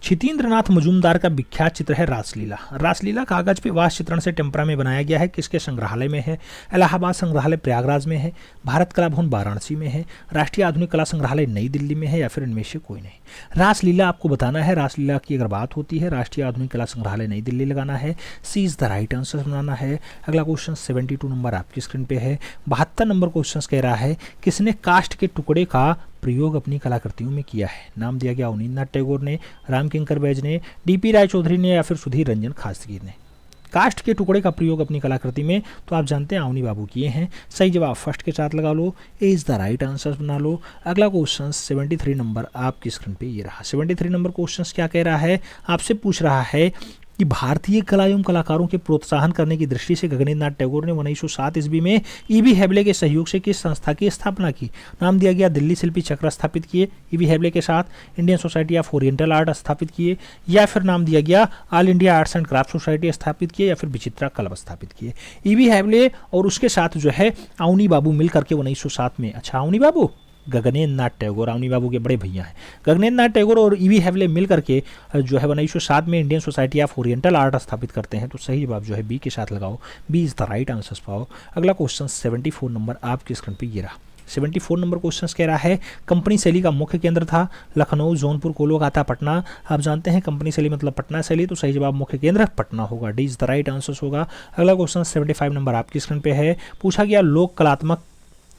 छितेंद्रनाथ मजूमदार का विख्यात चित्र है रासलीला। रासलीला कागज पे वास चित्रण से टेम्परा में बनाया गया है, किसके संग्रहालय में है? इलाहाबाद संग्रहालय प्रयागराज में है, भारत कला भवन वाराणसी में है, राष्ट्रीय आधुनिक कला संग्रहालय नई दिल्ली में है या फिर इनमें से कोई नहीं। रासलीला आपको बताना है, रासलीला की अगर बात होती है राष्ट्रीय आधुनिक कला संग्रहालय नई दिल्ली लगाना है, सी इज द राइट आंसर बनाना है। अगला क्वेश्चन 72 नंबर आपकी स्क्रीन पे है। 72 नंबर क्वेश्चन कह रहा है किसने काष्ठ के टुकड़े का प्रयोग अपनी कलाकृतियों में किया है? नाम दिया गया अवनींद्रनाथ टैगोर ने, रामकिंकर बैज ने, डीपी राय चौधरी ने या फिर सुधीर रंजन खासगीर ने। काष्ठ के टुकड़े का प्रयोग अपनी कलाकृति में तो आप जानते हैं अवनी बाबू किए हैं। सही जवाब फर्स्ट के साथ लगा लो, ए इज द राइट आंसर बना लो। अगला क्वेश्चन 73 नंबर आपकी स्क्रीन पे ये रहा। 73 नंबर क्वेश्चन क्या कह रहा है? आपसे पूछ रहा है कि भारतीय कला एवं कलाकारों के प्रोत्साहन करने की दृष्टि से गगनेंद्रनाथ टैगोर ने 1907 ईस्वी में ईबी हेबले के सहयोग से किस संस्था की स्थापना की? नाम दिया गया दिल्ली शिल्पी चक्र स्थापित किए ईबी हेबले के साथ, Indian society of oriental art स्थापित किए या फिर नाम दिया गया all India arts and craft society स्थापित किए या फिर विचित्रा क्लब स्थापित किए। ईबी हेबले और उसके साथ जो है अवनी बाबू मिल करके 1907 में, अच्छा अवनी बाबू गगनेंद्रनाथ टैगोर अवनी बाबू के बड़े भैया हैं, गगनेंद्रनाथ टैगोर और ईवी हेबले मिल करके जो है 1907 में Indian society of oriental art स्थापित करते हैं, तो सही जवाब जो है बी के साथ लगाओ, B is the right answer पाओ। अगला क्वेश्चन 74 नंबर आपकी स्क्रीन पे ये रहा। 74 नंबर क्वेश्चन कह रहा है कंपनी शैली का मुख्य केंद्र था लखनऊ, जौनपुर, कोलकाता, पटना। आप जानते हैं कंपनी शैली मतलब पटना शैली, तो सही जवाब मुख्य केंद्र पटना होगा, D is the right answer होगा। अगला क्वेश्चन 75 नंबर आपकी स्क्रीन पे है। पूछा गया लोक कलात्मक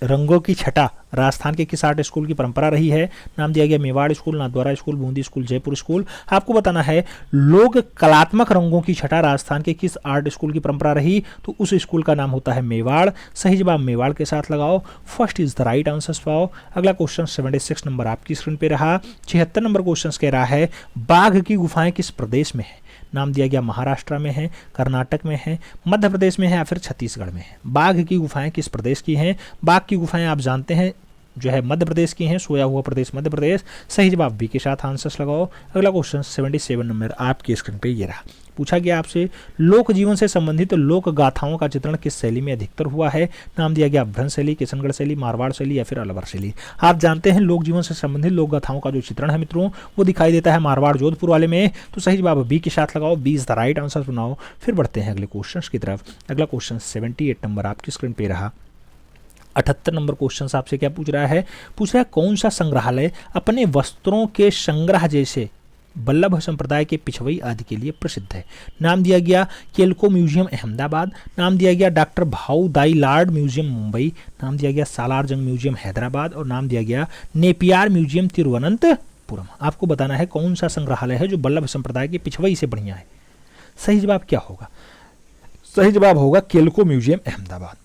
रंगों की छटा राजस्थान के किस आर्ट स्कूल की परंपरा रही है? नाम दिया गया Mewar school, Nathdwara school, Bundi school, Jaipur school. आपको बताना है लोक कलात्मक रंगों की छटा राजस्थान के किस आर्ट स्कूल की परंपरा रही, तो उस स्कूल का नाम होता है मेवाड़। सही जवाब मेवाड़ के साथ लगाओ, first is the right answer पाओ। अगला क्वेश्चन 76 नंबर आपकी स्क्रीन पे रहा। 76 नंबर क्वेश्चन कह रहा है बाघ की गुफाएं किस प्रदेश में है? नाम दिया गया महाराष्ट्र में है, कर्नाटक में है, मध्य प्रदेश में है या फिर छत्तीसगढ़ में है। बाघ की गुफाएं किस प्रदेश की हैं? बाघ की गुफाएं आप जानते हैं जो है मध्य प्रदेश की हैं, सोया हुआ प्रदेश मध्य प्रदेश। सही जवाब बी के साथ आंसर्स लगाओ। अगला क्वेश्चन 77 नंबर आपकी स्क्रीन पे ये रहा। पूछा गया आपसे लोक जीवन से संबंधित लोक गाथाओं का चित्रण किस शैली में अधिकतर हुआ है। नाम दिया गया भ्रंश शैली, किशनगढ़ शैली, मारवाड़ शैली या फिर अलवर शैली। आप जानते हैं लोक जीवन से संबंधित लोक गाथाओं का जो चित्रण है मित्रों वो दिखाई देता है मारवाड़ जोधपुर वाले में। तो सही जवाब बी के साथ लगाओ, B is the right answer बनाओ। फिर बढ़ते हैं अगले क्वेश्चन की तरफ। अगला क्वेश्चन 78 नंबर आपकी स्क्रीन पे रहा। 78 नंबर क्वेश्चन आपसे क्या पूछ रहा है, पूछ रहा है कौन सा संग्रहालय अपने वस्त्रों के संग्रह जैसे वल्लभ संप्रदाय के पिछवई आदि के लिए प्रसिद्ध है। नाम दिया गया केल्को म्यूजियम अहमदाबाद, नाम दिया गया डॉक्टर भाऊ दाई लाड म्यूजियम मुंबई, नाम दिया गया सालार जंग म्यूजियम हैदराबाद और नाम दिया गया नेपियार म्यूजियम तिरुवनंतपुरम। आपको बताना है कौन सा संग्रहालय है जो वल्लभ संप्रदाय के पिछवई से बढ़िया है। सही जवाब क्या होगा, सही जवाब होगा Calico museum Ahmedabad.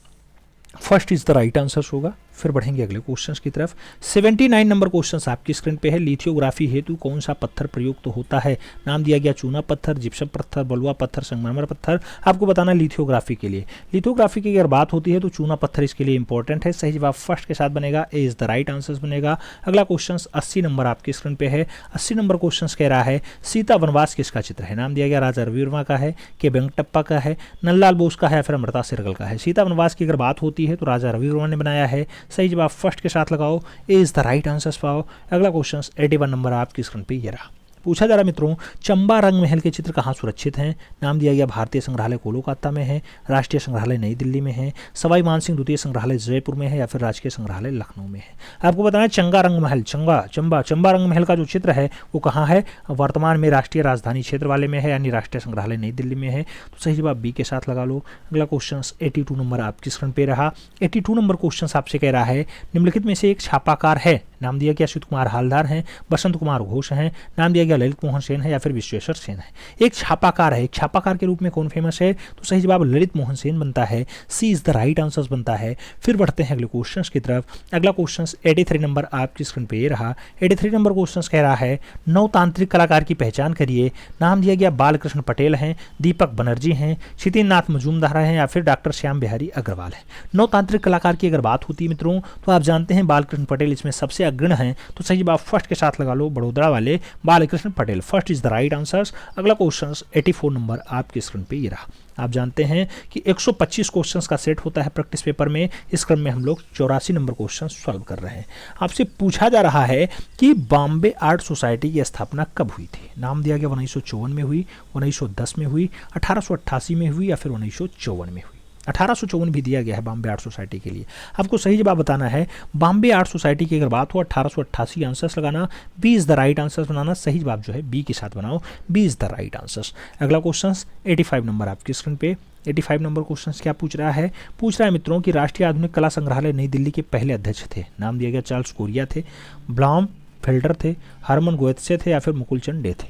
First is the right answer होगा। फिर बढ़ेंगे अगले क्वेश्चंस की तरफ। 79 नंबर क्वेश्चंस आपकी स्क्रीन पे है। लिथियोग्राफी हेतु कौन सा पत्थर प्रयुक्त होता है। नाम दिया गया चूना पत्थर, जिप्सम पत्थर, बलुआ पत्थर, संगमरमर पत्थर। आपको बताना लिथियोग्राफी के लिए, लिथियोग्राफी की अगर बात होती है तो चूना पत्थर इसके लिए इंपॉर्टेंट है। सही जवाब फर्स्ट के साथ बनेगा, ए इज द राइट आंसर बनेगा। अगला क्वेश्चन 80 नंबर आपकी स्क्रीन पे है। 80 नंबर क्वेश्चन कह रहा है सीता वनवास किसका चित्र है। नाम दिया गया राजा रविवर्मा का है, के वेंकटप्पा का है, नंदलाल बोस का है या फिर अमृता शेरगल का है। सीता वनवास की अगर बात होती है तो राजा रविवर्मा ने बनाया है। सही जवाब फर्स्ट के साथ लगाओ, ए इज द राइट आंसर पाओ। अगला क्वेश्चन 81 नंबर आपकी स्क्रीन पे ये रहा। पूछा जा रहा मित्रों चंबा रंग महल के चित्र कहाँ सुरक्षित हैं। नाम दिया गया भारतीय संग्रहालय कोलकाता में है, राष्ट्रीय संग्रहालय नई दिल्ली में है, सवाई मानसिंह द्वितीय संग्रहालय जयपुर में है या फिर राजकीय संग्रहालय लखनऊ में है। आपको बताना है चंगा रंग महल, चंबा रंग महल का जो चित्र है वो कहाँ है, वर्तमान में राष्ट्रीय राजधानी क्षेत्र वाले में है यानी राष्ट्रीय संग्रहालय नई दिल्ली में है। तो सही जवाब बी के साथ लगा लो। अगला क्वेश्चन 82 नंबर आपकी स्क्रीन पे रहा। 82 नंबर क्वेश्चन आपसे कह रहा है निम्नलिखित में से एक छापाकार है। नाम दिया गया अच्युत कुमार हालदार हैं, बसंत कुमार घोष हैं, नाम दिया गया ललित मोहन सेन है या फिर विश्वेश्वर सेन है। एक छापाकार है, एक छापाकार के रूप में कौन फेमस है। तो सही जवाब ललित मोहन सेन बनता है, सी इज द राइट आंसर बनता है। फिर बढ़ते हैं अगले क्वेश्चन की तरफ। अगला क्वेश्चन 83 नंबर आपकी स्क्रीन पे ये रहा। 83 नंबर क्वेश्चन कह रहा है नवतांत्रिक कलाकार की पहचान करिए। नाम दिया गया बालकृष्ण पटेल हैं, दीपक बनर्जी हैं, क्षितिनाथ मजूमदार हैं या फिर डॉक्टर श्याम बिहारी अग्रवाल है। नवतांत्रिक कलाकार की अगर बात होती है मित्रों तो आप जानते हैं बालकृष्ण पटेल इसमें सबसे अग्रणी हैं। तो सही जवाब फर्स्ट के साथ लगा लो, बड़ोदरा वाले Balkrishna Patel. First is the right answer. अगला क्वेश्चन 84 नंबर आपके स्क्रीन पे ये रहा। आप जानते हैं कि 125 क्वेश्चंस का सेट होता है प्रैक्टिस पेपर में। इस क्रम में हम लोग 84 नंबर क्वेश्चन सॉल्व कर रहे हैं। आपसे पूछा जा रहा है कि बॉम्बे आर्ट सोसाइटी की स्थापना कब हुई थी। नाम दिया गया 1954 में हुई, 1910 में हुई, 1888 में हुई या फिर 1954 में हुई। 1854 भी दिया गया है बॉम्बे आर्ट सोसाइटी के लिए। आपको सही जवाब बताना है। बॉम्बे आर्ट सोसाइटी की अगर बात हो 1888 आंसर्स लगाना, B is the right answer बनाना। सही जवाब जो है बी के साथ बनाओ, B is the right answer. अगला क्वेश्चन 85 नंबर आपकी स्क्रीन पे। 85 नंबर क्वेश्चन क्या पूछ रहा है, पूछ रहा है मित्रों कि राष्ट्रीय आधुनिक कला संग्रहालय नई दिल्ली के पहले अध्यक्ष थे। नाम दिया गया चार्ल्स कोरिया थे, ब्लाम फेल्डर थे, हरमन गोएत्से थे या फिर मुकुलचंद डे थे।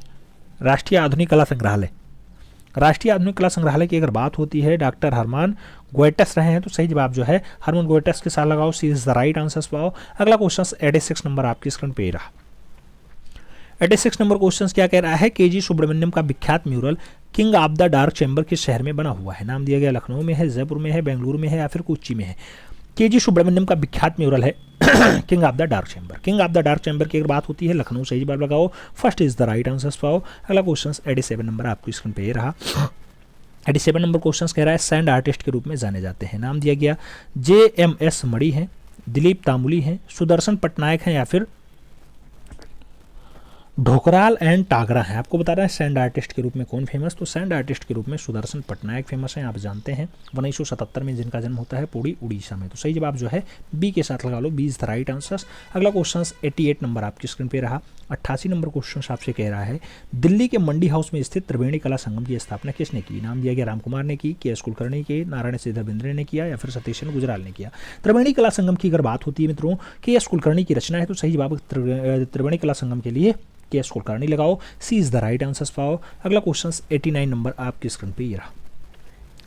राष्ट्रीय आधुनिक कला संग्रहालय, राष्ट्रीय आधुनिक कला संग्रहालय की अगर बात होती है डॉक्टर हरमन गोएटस रहे हैं। तो सही जवाब जो है हरमन गोएटस के साथ लगाओ, C is the right answer पाओ। अगला क्वेश्चन 86 नंबर आपकी स्क्रीन पे रहा। 86 नंबर क्वेश्चन क्या कह रहा है, केजी सुब्रमण्यम का विख्यात mural king of the dark chamber किस शहर में बना हुआ है। नाम दिया गया लखनऊ में है, जयपुर में है, बेंगलुरु में है या फिर कोच्चि में है। केजी सुब्रमण्यम का विख्यात म्यूरल है king of the dark chamber. King of the dark chamber की अगर बात होती है लखनऊ। सही जवाब लगाओ, first is the right answer पाओ। अगला क्वेश्चन 87 नंबर आपकी स्क्रीन पे रहा। 87 नंबर क्वेश्चन कह रहा है सैंड आर्टिस्ट के रूप में जाने जाते हैं। नाम दिया गया JMS मणि हैं, दिलीप तामुली हैं, सुदर्शन पटनायक हैं या फिर ढोकराल एंड टागरा हैं। आपको बता रहा है सैंड आर्टिस्ट के रूप में कौन फेमस। तो सैंड आर्टिस्ट के रूप में सुदर्शन पटनायक फेमस हैं। आप जानते हैं 1977 में जिनका जन्म होता है पुरी उड़ीसा में। तो सही जवाब जो है बी के साथ लगा लो, B is the right answer. अगला क्वेश्चन 88 नंबर आपकी स्क्रीन पे रहा। 88 नंबर क्वेश्चन आपसे कह रहा है दिल्ली के मंडी हाउस में स्थित त्रिवेणी कला संगम की स्थापना किसने की। नाम दिया गया राम कुमार ने की, के एस कुलकर्णी के, नारायण श्रीधर बिंद्रे ने किया या फिर सतीश गुजराल ने किया। त्रिवेणी कला संगम की अगर बात होती है मित्रों के एस कुलकर्णी की रचना है। तो सही जवाब त्रिवेणी कला संगम के लिए के एस कुलकर्णी लगाओ, C is the right answer पाओ। अगला क्वेश्चन 89 नंबर आपकी स्क्रीन पे ये रहा।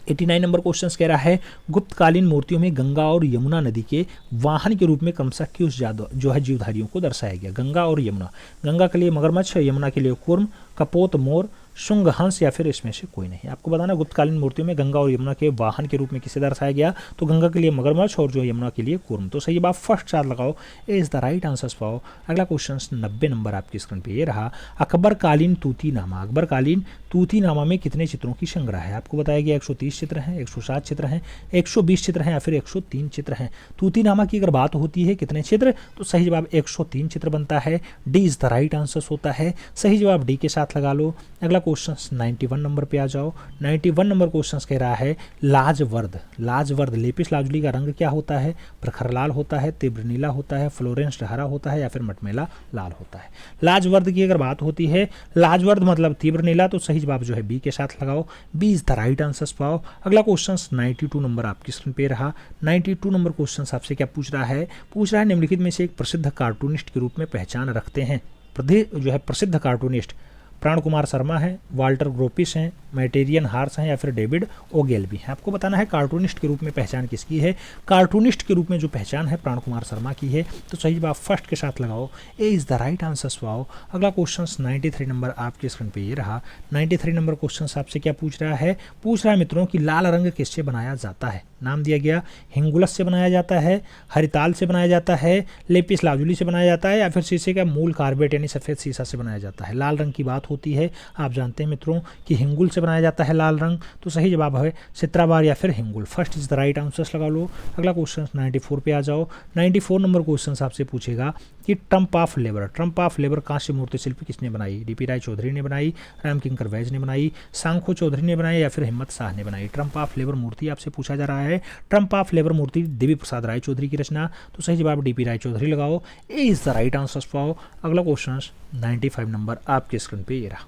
89 नंबर क्वेश्चन कह रहा है गुप्तकालीन मूर्तियों में गंगा और यमुना नदी के वाहन के रूप में क्रमशः किस जो है जीवधारियों को दर्शाया गया। गंगा और यमुना, गंगा के लिए मगरमच्छ, यमुना के लिए कुर्म, कपोत मोर, शुंगहंस या फिर इसमें से कोई नहीं। आपको बताना गुप्तकालीन मूर्तियों में गंगा और यमुना के वाहन के रूप में किसे दर्शाया गया, तो गंगा के लिए मगरमच्छ और जो यमुना के लिए कूर्म। तो सही बात फर्स्ट चार लगाओ, ए इज द राइट आंसर पाओ। अगला क्वेश्चन 90 नंबर आपकी स्क्रीन पे ये रहा, अकबरकालीन तूतीनामा। अकबरकालीन तूतीनामा में कितने चित्रों की संग्रह है? आपको बताया गया 130 चित्र हैं, 107 चित्र हैं, 120 चित्र हैं या फिर 103 चित्र हैं। तूतीनामा की अगर बात होती है कितने चित्र, तो सही जवाब 103 चित्र बनता है। D is the right answer होता है, सही जवाब डी के साथ लगा लो। अगला क्वेश्चन 91 नंबर पे आ जाओ। 91 नंबर क्वेश्चन कह रहा है लाजवर्द। लाजवर्द लेपिस लाजुली का रंग क्या होता है? प्रखर लाल होता है, तीव्र नीला होता है, फ्लोरेंस हरा होता है या फिर मटमैला लाल होता है। लाजवर्द की अगर बात होती है, लाजवर्द मतलब तीव्र नीला, तो सही जवाब जो है बी के साथ लगाओ। B is the right answer पाओ। अगला क्वेश्चन 92 नंबर आपकी स्क्रीन पे रहा। 92 नंबर क्वेश्चन आपसे क्या पूछ रहा है? पूछ रहा है निम्नलिखित में से एक प्रसिद्ध कार्टूनिस्ट के रूप में पहचान रखते हैं। जो है प्रसिद्ध कार्टूनिस्ट प्राण कुमार शर्मा है, वाल्टर ग्रोपिस हैं, मैटेरियन हार्स हैं या फिर डेविड ओगेलबी हैं। आपको बताना है कार्टूनिस्ट के रूप में पहचान किसकी है? कार्टूनिस्ट के रूप में जो पहचान है प्राण कुमार शर्मा की है, तो सही जवाब फर्स्ट के साथ लगाओ, ए इज द राइट आंसर पाओ। अगला क्वेश्चन 93 नंबर आपके स्क्रीन पे ये रहा। 93 नंबर क्वेश्चन आपसे क्या पूछ रहा है? पूछ रहा है मित्रों कि लाल रंग किससे बनाया जाता है? नाम दिया गया हिंगुलस से बनाया जाता है, हरिताल से बनाया जाता है, लेपिस लाजुली से बनाया जाता है या फिर शीशे का मूल कार्बेट यानी सफ़ेद शीशा से बनाया जाता है। लाल रंग की बात होती है, आप जानते हैं मित्रों कि हिंगुल से बनाया जाता है लाल रंग, तो सही जवाब है सित्राबार या फिर हिंगुल। First is the right answer लगा लो। अगला क्वेश्चन 94 पे आ जाओ। 94 नंबर क्वेश्चन आपसे पूछेगा कि Trump of labour. Trump of labour कांस्य मूर्ति शिल्प किसने बनाई? डीपी राय चौधरी ने बनाई, रामकिंकर वैज ने बनाई, सांखो चौधरी ने बनाई या फिर हिम्मत शाह ने बनाई। ट्रम्प ऑफ लेबर मूर्ति आपसे पूछा जा रहा है। ट्रम्प ऑफ लेबर मूर्ति देवी प्रसाद राय चौधरी की रचना, तो सही जवाब डीपी राय चौधरी लगाओ, ए इज द राइट आंसर पाओ। अगला क्वेश्चन 95 नंबर आपके स्क्रीन पे ये रहा।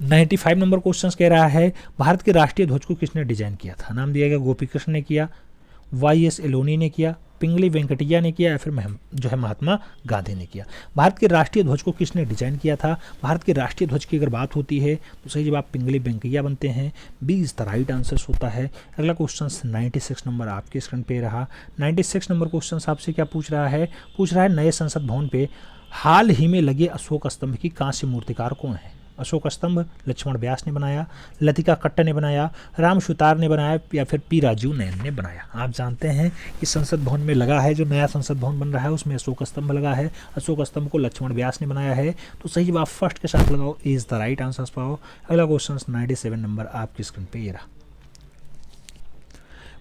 95 नंबर क्वेश्चन कह रहा है भारत के राष्ट्रीय ध्वज को किसने डिजाइन किया था? नाम दिया गया गोपी कृष्ण ने किया, वाई.एस. एलोनी ने किया, पिंगली वेंकटैया ने किया या फिर जो है महात्मा गांधी ने किया। भारत के राष्ट्रीय ध्वज को किसने डिजाइन किया था? भारत के राष्ट्रीय ध्वज की अगर बात होती है तो सही जवाब पिंगली वेंकैया बनते हैं, B is the right answer होता है। अगला क्वेश्चन 96 नंबर आपके स्क्रीन पे रहा। 96 नंबर क्वेश्चन आपसे क्या पूछ रहा है? पूछ रहा है नए संसद भवन पे हाल ही में लगे अशोक स्तंभ की कांस्य मूर्तिकार कौन है? अशोक स्तंभ लक्ष्मण व्यास ने बनाया, लतिका कट्ट ने बनाया, राम सुतार ने बनाया या फिर पी राजीव नयन ने बनाया। आप जानते हैं कि संसद भवन में लगा है, जो नया संसद भवन बन रहा है उसमें अशोक स्तंभ लगा है। अशोक स्तंभ को लक्ष्मण व्यास ने बनाया है, तो सही जवाब फर्स्ट के साथ लगाओ, इज द राइट आंसर पाओ। अगला क्वेश्चन 97 नंबर आपकी स्क्रीन पे ये रहा।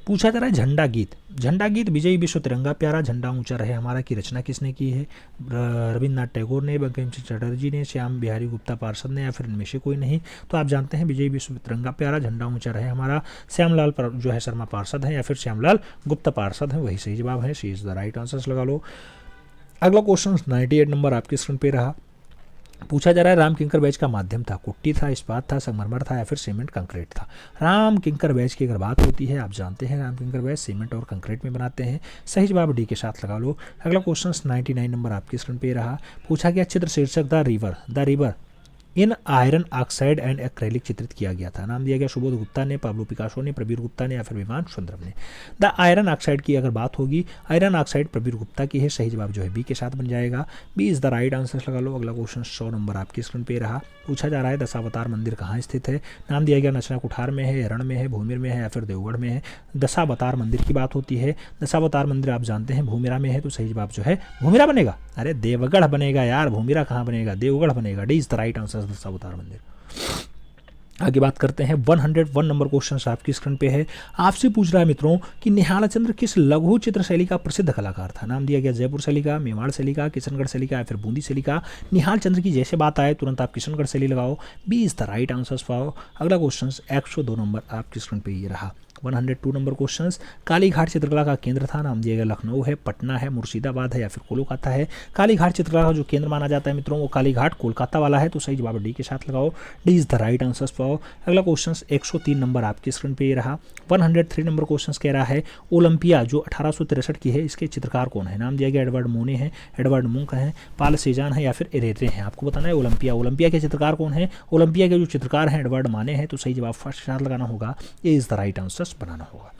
पूछा जा रहा है झंडा गीत। झंडा गीत विजयी विश्व तिरंगा प्यारा झंडा ऊंचा रहे हमारा की रचना किसने की है? रविन्द्रनाथ टैगोर ने, बंकिम चंद्र चटर्जी ने, श्याम बिहारी गुप्ता पार्षद ने या फिर इनमें से कोई नहीं। तो आप जानते हैं विजयी विश्व तिरंगा प्यारा झंडा ऊंचा रहे हमारा श्यामलाल जो है शर्मा पार्षद हैं या फिर श्यामलाल गुप्ता पार्षद हैं, वही सही जवाब है, सी इज द राइट आंसर लगा लो। अगला क्वेश्चन 98 नंबर आपकी स्क्रीन पे रहा। पूछा जा रहा है राम किंकर बैच का माध्यम था, कुट्टी था, इस्पात था, संगमरमर था या फिर सीमेंट कंक्रीट था। राम किंकर बैच की अगर बात होती है, आप जानते हैं राम किंकर बैच सीमेंट और कंक्रीट में बनाते हैं, सही जवाब डी के साथ लगा लो। अगला क्वेश्चन 99 नंबर आपकी स्क्रीन पे रहा। पूछा गया चित्र शीर्षक the river in iron oxide and acrylic चित्रित किया गया था। नाम दिया गया सुबोध गुप्ता ने, पाब्लो पिकासो ने, प्रबीर गुप्ता ने या फिर विमान सुंदरम ने। द आयरन ऑक्साइड की अगर बात होगी, आयरन ऑक्साइड प्रबीर गुप्ता की है, सही जवाब जो है बी के साथ बन जाएगा, B is the right answer लगा लो। अगला क्वेश्चन 100 नंबर आपकी स्क्रीन पे रहा। पूछा जा रहा है दशावतार मंदिर कहाँ स्थित है? नाम दिया गया नचना कुठार में है, रण में है, भूमिर में है या फिर देवगढ़ में है। दशावतार मंदिर की बात होती है, दशावतार मंदिर आप जानते हैं भूमिरा में है, तो सही जवाब जो है भूमिरा बनेगा। अरे देवगढ़ बनेगा यार, भूमिरा कहाँ बनेगा, देवगढ़ बनेगा, D is the right answer Dashavatar मंदिर। आगे बात करते हैं 101 नंबर क्वेश्चन आपकी स्क्रीन पे है। आपसे पूछ रहा है मित्रों कि निहाल चंद्र किस लघु चित्र शैली का प्रसिद्ध कलाकार था? नाम दिया गया जयपुर शैली का, मेवाड़ शैली का, किशनगढ़ शैली का या फिर बूंदी शैली का। निहाल चंद्र की जैसे बात आए तुरंत आप किशनगढ़ शैली लगाओ, B is the right answer पाओ। अगला क्वेश्चन 102 नंबर आपकी स्क्रीन पे ये रहा। 102 नंबर क्वेश्चंस कालीघाट चित्रकला का केंद्र था। नाम दिया गया लखनऊ है, पटना है, मुर्शिदाबाद है या फिर कोलकाता है। कालीघाट चित्रकला का जो केंद्र माना जाता है मित्रों वो कालीघाट कोलकाता वाला है, तो सही जवाब डी के साथ लगाओ, D is the right answer पाओ। अगला क्वेश्चन 103 नंबर आपकी स्क्रीन पे ये रहा। 103 नंबर क्वेश्चन कह रहा है ओलंपिया जो 1863 की है इसके चित्रकार कौन है? नाम दिया गया एडवर्ड मोने हैं, एडवर्ड मुंक हैं, पाल सेजान है या फिर एरेरे हैं। आपको बताना है ओलंपिया के चित्रकार कौन है? ओलंपिया के जो चित्रकार हैं एडवर्ड माने हैं, तो सही जवाब फर्स्ट के साथ लगाना होगा, ये इज द राइट आंसर बनाना होगा।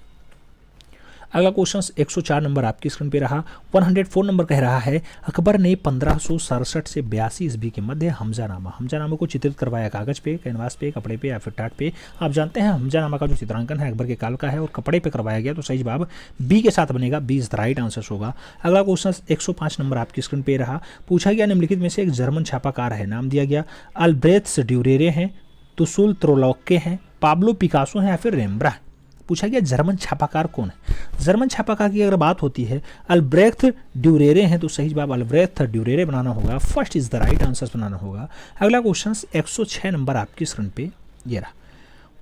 अगला क्वेश्चन 104 नंबर आपकी स्क्रीन पे रहा। 104 नंबर कह रहा है अकबर ने 1567 से 82 ईस्वी के मध्य हमजानामा को चित्रित करवाया कागज पे, कैनवास पे, कपड़े पे या फिर टाट पे। आप जानते हैं हमजानामा का जो चित्रांकन है अकबर के काल का है और कपड़े पे करवाया गया, तो सही जवाब बी के साथ बनेगा, B is the right answer होगा। अगला क्वेश्चन 105 नंबर आपकी स्क्रीन पे रहा। पूछा गया निम्नलिखित में से एक जर्मन छापाकार है, नाम दिया गया अल्ब्रेख्ट ड्यूरेरे हैं, तुसुल त्रोलॉके हैं, पाब्लो पिकासो हैं या फिर रेम्ब्रा। पूछा गया जर्मन छापाकार कौन है। जर्मन छापाकार की अगर बात होती है अल्ब्रेख्ट ड्यूरेरे हैं, तो सही जवाब अल्ब्रेख्ट ड्यूरेरे बनाना होगा, first is the right answer बनाना होगा। अगला क्वेश्चन 106 नंबर आपकी स्क्रीन पे ये रहा।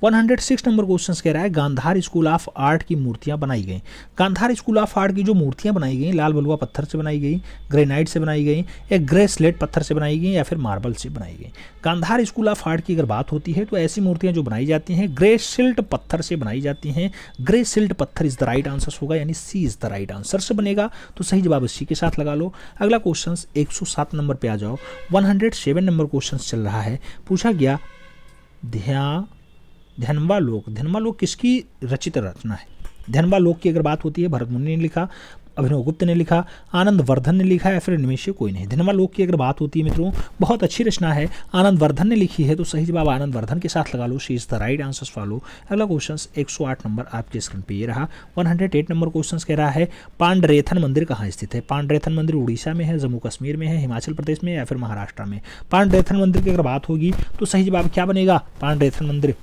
106 नंबर क्वेश्चन कह रहा है गांधार स्कूल ऑफ आर्ट की मूर्तियां बनाई गई। गांधार स्कूल ऑफ आर्ट की जो मूर्तियां बनाई गई लाल बलुआ पत्थर से बनाई गई, ग्रेनाइट से बनाई गई, एक ग्रे स्लेट पत्थर से बनाई गई या फिर मार्बल से बनाई गई। गांधार स्कूल ऑफ आर्ट की अगर बात होती है तो ऐसी मूर्तियां जो बनाई जाती हैं ग्रे सिल्ट पत्थर से बनाई जाती हैं। ग्रे सिल्ट पत्थर इज द राइट आंसर होगा, यानी सी इज द राइट आंसर से बनेगा, तो सही जवाब सी के साथ लगा लो। अगला क्वेश्चन 107 नंबर पे आ जाओ। 107 नंबर क्वेश्चन चल रहा है। पूछा गया ध्यानवालोक किसकी रचित रचना है। ध्यानवालोक की अगर बात होती है भरत मुनि ने लिखा, अभिनव गुप्त ने लिखा, आनंद वर्धन ने लिखा या फिर इनमें से कोई नहीं। ध्यानवालोक की अगर बात होती है मित्रों बहुत अच्छी रचना है, आनंद वर्धन ने लिखी है, तो सही जवाब आनंद वर्धन के साथ लगा लो, C is the right answer follow. अगला क्वेश्चन 108 नंबर आपके स्क्रीन पे ये रहा। 108 नंबर क्वेश्चन कह रहा है पांडरेथन मंदिर कहाँ स्थित है। पांडरेथन मंदिर उड़ीसा में है, जम्मू कश्मीर में है, हिमाचल प्रदेश में या फिर महाराष्ट्र में। पांडरेथन मंदिर की अगर बात होगी तो सही जवाब क्या बनेगा, पांडरेथन मंदिर,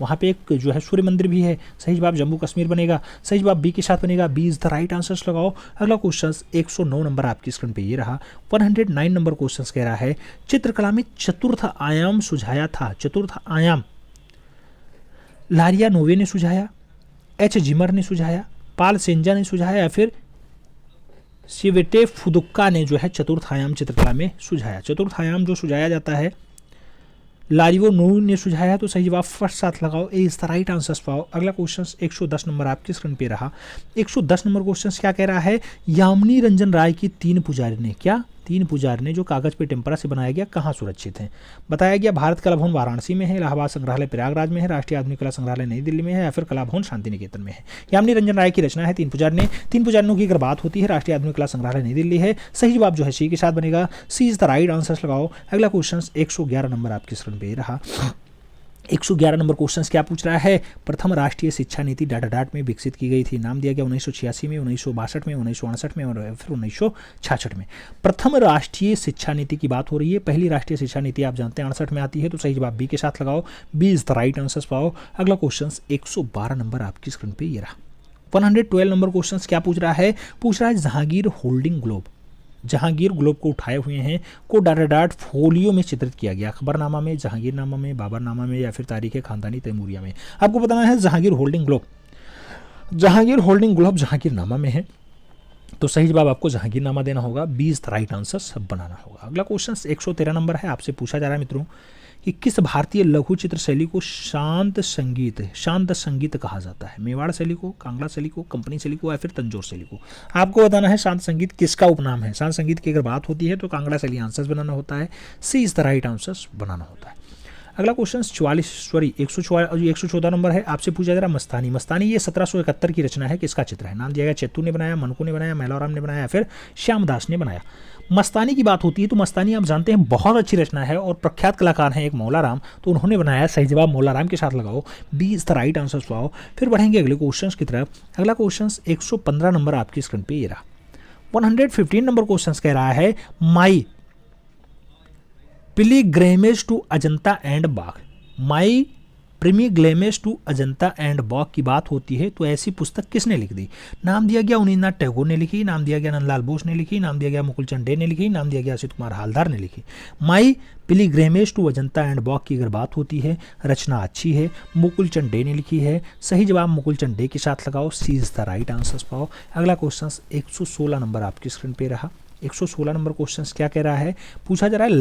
वहाँ पे एक जो है सूर्य मंदिर भी है, सही जवाब जम्मू कश्मीर बनेगा, सही जवाब बी के साथ बनेगा, B is the right answer लगाओ। अगला क्वेश्चन 109 नंबर आपकी स्क्रीन पे ये रहा। 109 नंबर क्वेश्चन कह रहा है चित्रकला में चतुर्थ आयाम सुझाया था। चतुर्थ आयाम लारिया नोवे ने सुझाया, एच जिमर ने सुझाया, पाल सेंजा ने सुझाया या फिर सिवेटे फुदुक्का ने जो है चतुर्थ आयाम चित्रकला में सुझाया। चतुर्थ आयाम जो सुझाया जाता है लारियो नो ने सुझाया, तो सही जवाब फर्स्ट साथ लगाओ, ए इज द राइट आंसर पाओ। अगला क्वेश्चन 110 नंबर आपकी स्क्रीन पे रहा। 110 नंबर क्वेश्चन क्या कह रहा है यामिनी रंजन राय की तीन पुजारी ने, क्या तीन पुजारी ने जो कागज पे टेम्परा से बनाया गया कहाँ सुरक्षित हैं। बताया गया भारत कला भवन वाराणसी में है, इलाहाबाद संग्रहालय प्रयागराज में है, राष्ट्रीय आधुनिक कला संग्रहालय नई दिल्ली में है या फिर कला भवन शांति निकेतन में है। यामिनी रंजन राय की रचना है तीन पुजारियों की अगर बात होती है राष्ट्रीय आधुनिक कला संग्रहालय नई दिल्ली है, सही जवाब जो है सी के साथ बनेगा, सी इज द राइट आंसर लगाओ। अगला क्वेश्चन 111 नंबर आपकी स्क्रीन पे रहा। 111 नंबर क्वेश्चन क्या पूछ रहा है प्रथम राष्ट्रीय शिक्षा नीति डाटाडाट में विकसित की गई थी। नाम दिया गया 1986 में, 1962 में, 1968 में और फिर 1966 में। प्रथम राष्ट्रीय शिक्षा नीति की बात हो रही है। पहली राष्ट्रीय शिक्षा नीति आप जानते हैं 68 में आती है, तो सही जवाब बी के साथ लगाओ, B is the right answer पाओ। अगला क्वेश्चन 112 नंबर आपकी स्क्रीन पे ये रहा। 112 नंबर क्वेश्चन क्या पूछ रहा है Jahangir holding globe, Jahangir globe को उठाए हुए हैं को डाटाडाट फोलियो में चित्रित किया गया। अखबरनामा में, जहांगीरनामा में, बाबरनामा में या फिर तारीख खानदानी तैमूरिया में। आपको बताना है जहांगीर होल्डिंग ग्लोब जहांगीरनामा में है, तो सही जवाब आपको जहांगीरनामा देना होगा, B is the right answer सब बनाना होगा। अगला क्वेश्चन 113 नंबर है। आपसे पूछा जा रहा है मित्रों कि किस भारतीय लघु चित्र शैली को शांत संगीत कहा जाता है। मेवाड़ शैली को, कांगड़ा शैली को, कंपनी शैली को या फिर तंजौर शैली को। आपको बताना है शांत संगीत किसका उपनाम है। शांत संगीत की अगर बात होती है तो कांगड़ा शैली आंसर बनाना होता है, सी इज द राइट आंसर बनाना होता है। अगला क्वेश्चन 114 नंबर है। आपसे पूछा जा रहा मस्तानी ये 1771 की रचना है, किसका चित्र है। नाम दिया गया चेत्तू ने बनाया, मनकू ने बनाया, मैलाराम ने बनाया या फिर श्यामदास ने बनाया। मस्तानी की बात होती है तो मस्तानी आप जानते हैं बहुत अच्छी रचना है और प्रख्यात कलाकार हैं एक मौलाराम, तो उन्होंने बनाया, सही जवाब मौलाराम के साथ लगाओ, B is the right answer पाओ। फिर बढ़ेंगे अगले क्वेश्चन की तरफ। अगला क्वेश्चन 115 नंबर आपकी स्क्रीन पे ये रहा। 115 नंबर क्वेश्चन कह रहा है my pilgrimage to Ajanta and Bagh. My pilgrimage to Ajanta and Bagh की बात होती है तो ऐसी पुस्तक किसने लिख दी। नाम दिया गया अवनींद्रनाथ टैगोर ने लिखी, नाम दिया गया नंदलाल बोस ने लिखी, नाम दिया गया मुकुलचंद डे ने लिखी, नाम दिया गया असित कुमार हालदार ने लिखी। माई pilgrimage to Ajanta and Bagh की अगर बात होती है रचना अच्छी है, मुकुलचंद डे ने लिखी है, सही जवाब मुकुलचंद डे के साथ लगाओ, C is the right answer पाओ। अगला क्वेश्चन 116 नंबर आपकी स्क्रीन पे रहा। 116 नंबर क्वेश्चन क्या कह रहा है, पूछा जा रहा है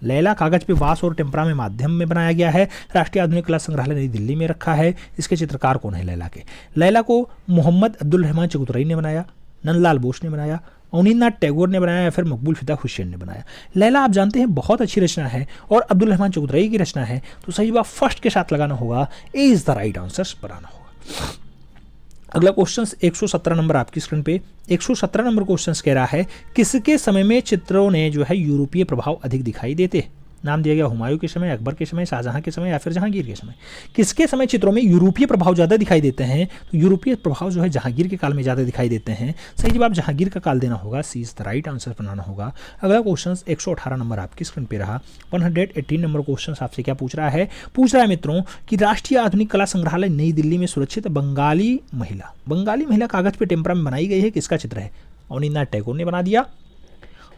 लैला कागज पे वास और टेम्परा में माध्यम में बनाया गया है, राष्ट्रीय आधुनिक कला संग्रहालय नई दिल्ली में रखा है। इसके चित्रकार कौन है लैला के। लैला को मोहम्मद अब्दुल रहमान चगुतरई ने बनाया, नंदलाल बोस ने बनाया, अवनींद्रनाथ टैगोर ने बनाया या फिर मकबूल फिदा हुसैन ने बनाया। लैला आप जानते हैं बहुत अच्छी रचना है और अब्दुल रहमान चगुतरई की रचना है, तो सही बात फर्स्ट के साथ लगाना होगा, ए इज द राइट आंसर बनाना होगा। अगला क्वेश्चन 117 नंबर आपकी स्क्रीन पे। 117 नंबर क्वेश्चन कह रहा है किसके समय में चित्रों ने जो है यूरोपीय प्रभाव अधिक दिखाई देते हैं। नाम दिया गया हुमायूं के समय, अकबर के समय, शाहजहां के समय या फिर जहांगीर के समय। किसके समय चित्रों में यूरोपीय प्रभाव ज़्यादा दिखाई देते हैं, तो यूरोपीय प्रभाव जो है जहांगीर के काल में ज़्यादा दिखाई देते हैं। सही जवाब जहांगीर का काल देना होगा, सी इज द राइट आंसर बनाना होगा। अगला क्वेश्चन 118 नंबर आपकी स्क्रीन पे रहा। 118 नंबर क्वेश्चन आपसे क्या पूछ रहा है मित्रों कि राष्ट्रीय आधुनिक कला संग्रहालय नई दिल्ली में सुरक्षित बंगाली महिला कागज पे टेम्परा में बनाई गई है, किसका चित्र है। अवनींद्रनाथ टैगोर ने बना दिया,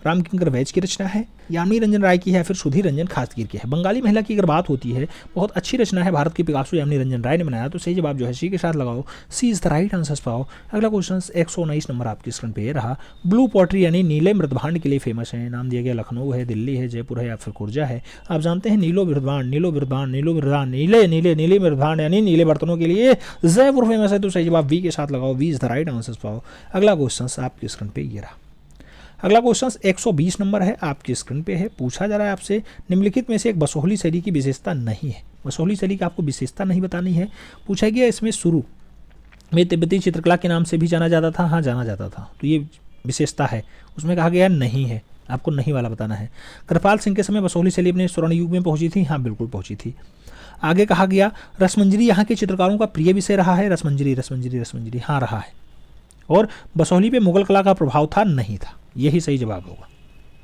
रामकिंकर वैज की रचना है, यामिनी रंजन राय की है, फिर सुधीर रंजन खासगीर की है। बंगाली महिला की अगर बात होती है, बहुत अच्छी रचना है, भारत की पिकासो यामिनी रंजन राय ने बनाया, तो सही जवाब जो है सी के साथ लगाओ, C is the right answer पाओ। अगला क्वेश्चन 119 नंबर आपकी स्क्रीन पे रहा। ब्लू पॉटरी यानी नीले मृदभांड के लिए फेमस है। नाम दिया गया लखनऊ है, दिल्ली है, जयपुर है या फिर खुर्जा है। आप जानते हैं नीले मृदभांड यानी नीले बर्तनों के लिए जयपुर फेमस है, तो सही जवाब वी के साथ लगाओ, V is the right answer पाओ। अगला क्वेश्चन आपकी स्क्रीन पे ये रहा। अगला क्वेश्चन 120 नंबर है, आपकी स्क्रीन पे है। पूछा जा रहा है आपसे निम्नलिखित में से एक बसोहली शैली की विशेषता नहीं है। बसोहली शैली की आपको विशेषता नहीं बतानी है। पूछा गया इसमें शुरू में तिब्बती चित्रकला के नाम से भी जाना जाता था, हाँ जाना जाता था, तो ये विशेषता है। उसमें कहा गया नहीं है, आपको नहीं वाला बताना है। कृपाल सिंह के समय बसोहली शैली अपने स्वर्ण युग में पहुंची थी, हाँ बिल्कुल पहुंची थी। आगे कहा गया रसमंजरी यहाँ के चित्रकारों का प्रिय विषय रहा है। रसमंजरी हाँ रहा है। और बसोहली पे मुगल कला का प्रभाव था, नहीं था, यही सही जवाब होगा।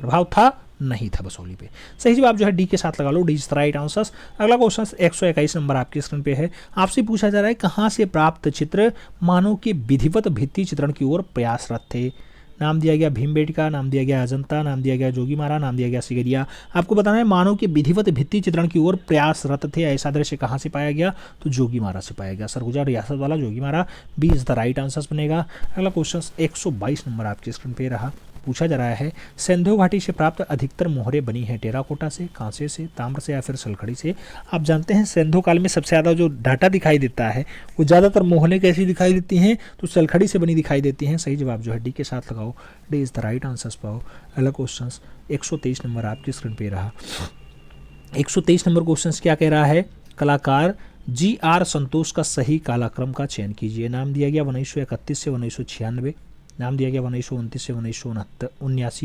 प्रभाव था, नहीं था बसोहली पे। सही जवाब जो है डी के साथ लगा लो, D is the right answer. अगला क्वेश्चन 121 नंबर आपकी स्क्रीन पे है। आपसे पूछा जा रहा है कहाँ से प्राप्त चित्र मानव के विधिवत भित्ति चित्रण की ओर प्रयासरत थे। नाम दिया गया भीमबेटका, नाम दिया गया अजंता, नाम दिया गया जोगीमारा, नाम दिया गया सिगरिया। आपको बताना है मानव के विधिवत भित्ति चित्रण की ओर प्रयासरत थे। ऐसा दृश्य कहाँ से पाया गया, तो जोगीमारा से पाया गया। सरगुजा रियासत वाला Jogimara, B is the right answer बनेगा। अगला क्वेश्चन 122 नंबर आपकी स्क्रीन पे रहा। पूछा जा रहा है सिंधु घाटी से प्राप्त अधिकतर मोहरें बनी हैं टेराकोटा से, कांसे से, ताम्र से या फिर सलखड़ी से। आप जानते हैं सिंधु काल में सबसे ज़्यादा जो डाटा दिखाई देता है वो ज़्यादातर मोहरें कैसी दिखाई देती हैं, तो सलखड़ी से बनी दिखाई देती हैं। सही जवाब जो है डी के साथ लगाओ, D is the right answer पाओ। अगला क्वेश्चन 123 नंबर आपकी स्क्रीन पे रहा। 123 नंबर क्वेश्चन क्या कह रहा है, कलाकार GR संतोष का सही कालक्रम का चयन कीजिए। नाम दिया गया 1931 से 1996, नाम दिया गया 1929 से 1979,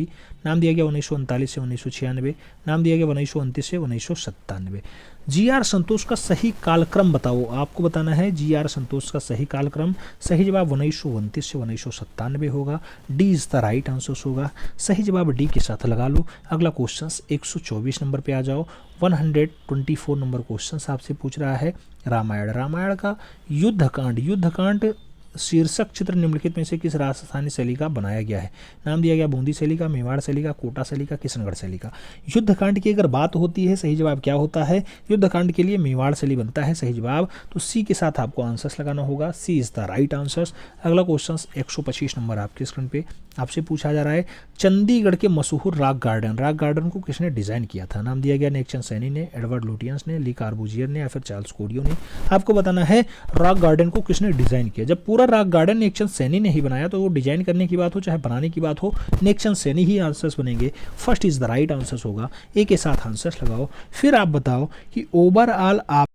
नाम दिया गया 1939 से 1996, नाम दिया गया 1929 से 1997। GR संतोष का सही कालक्रम बताओ, आपको बताना है GR संतोष का सही कालक्रम। सही जवाब 1929 से 1997 होगा, D is the right answer होगा। सही जवाब डी के साथ लगा लो। अगला क्वेश्चन 124 नंबर पे आ जाओ। 124 नंबर क्वेश्चन आपसे पूछ रहा है रामायण का युद्धकांड शीर्षक चित्र निम्नलिखित में से किस राजस्थानी शैली का बनाया गया है। नाम दिया गया बूंदी शैली का, मेवाड़ शैली का, कोटा शैली का, किशनगढ़ शैली का। युद्धकांड की अगर बात होती है, सही जवाब क्या होता है, युद्धकांड के लिए मेवाड़ शैली बनता है। सही जवाब तो सी के साथ आपको आंसर्स लगाना होगा, सी इज द राइट आंसर्स। अगला क्वेश्चन 125 नंबर आपके स्क्रीन पे आपसे पूछा जा रहा है चंडीगढ़ के मशहूर रॉक गार्डन को किसने डिजाइन किया था। नाम दिया गया नेकचंद सैनी ने, एडवर्ड लुटियंस ने, ली कार्बूजियर ने या फिर चार्ल्स कोडियो ने। आपको बताना है रॉक गार्डन को किसने डिजाइन किया। जब पूरा रॉक गार्डन नेकचंद सैनी ने ही बनाया, तो वो डिजाइन करने की बात हो चाहे बनाने की बात हो, नेकचंद सैनी ही आंसर्स बनेंगे। First is the right answers होगा, ए के साथ आंसर्स लगाओ। फिर आप बताओ कि ओवरऑल आप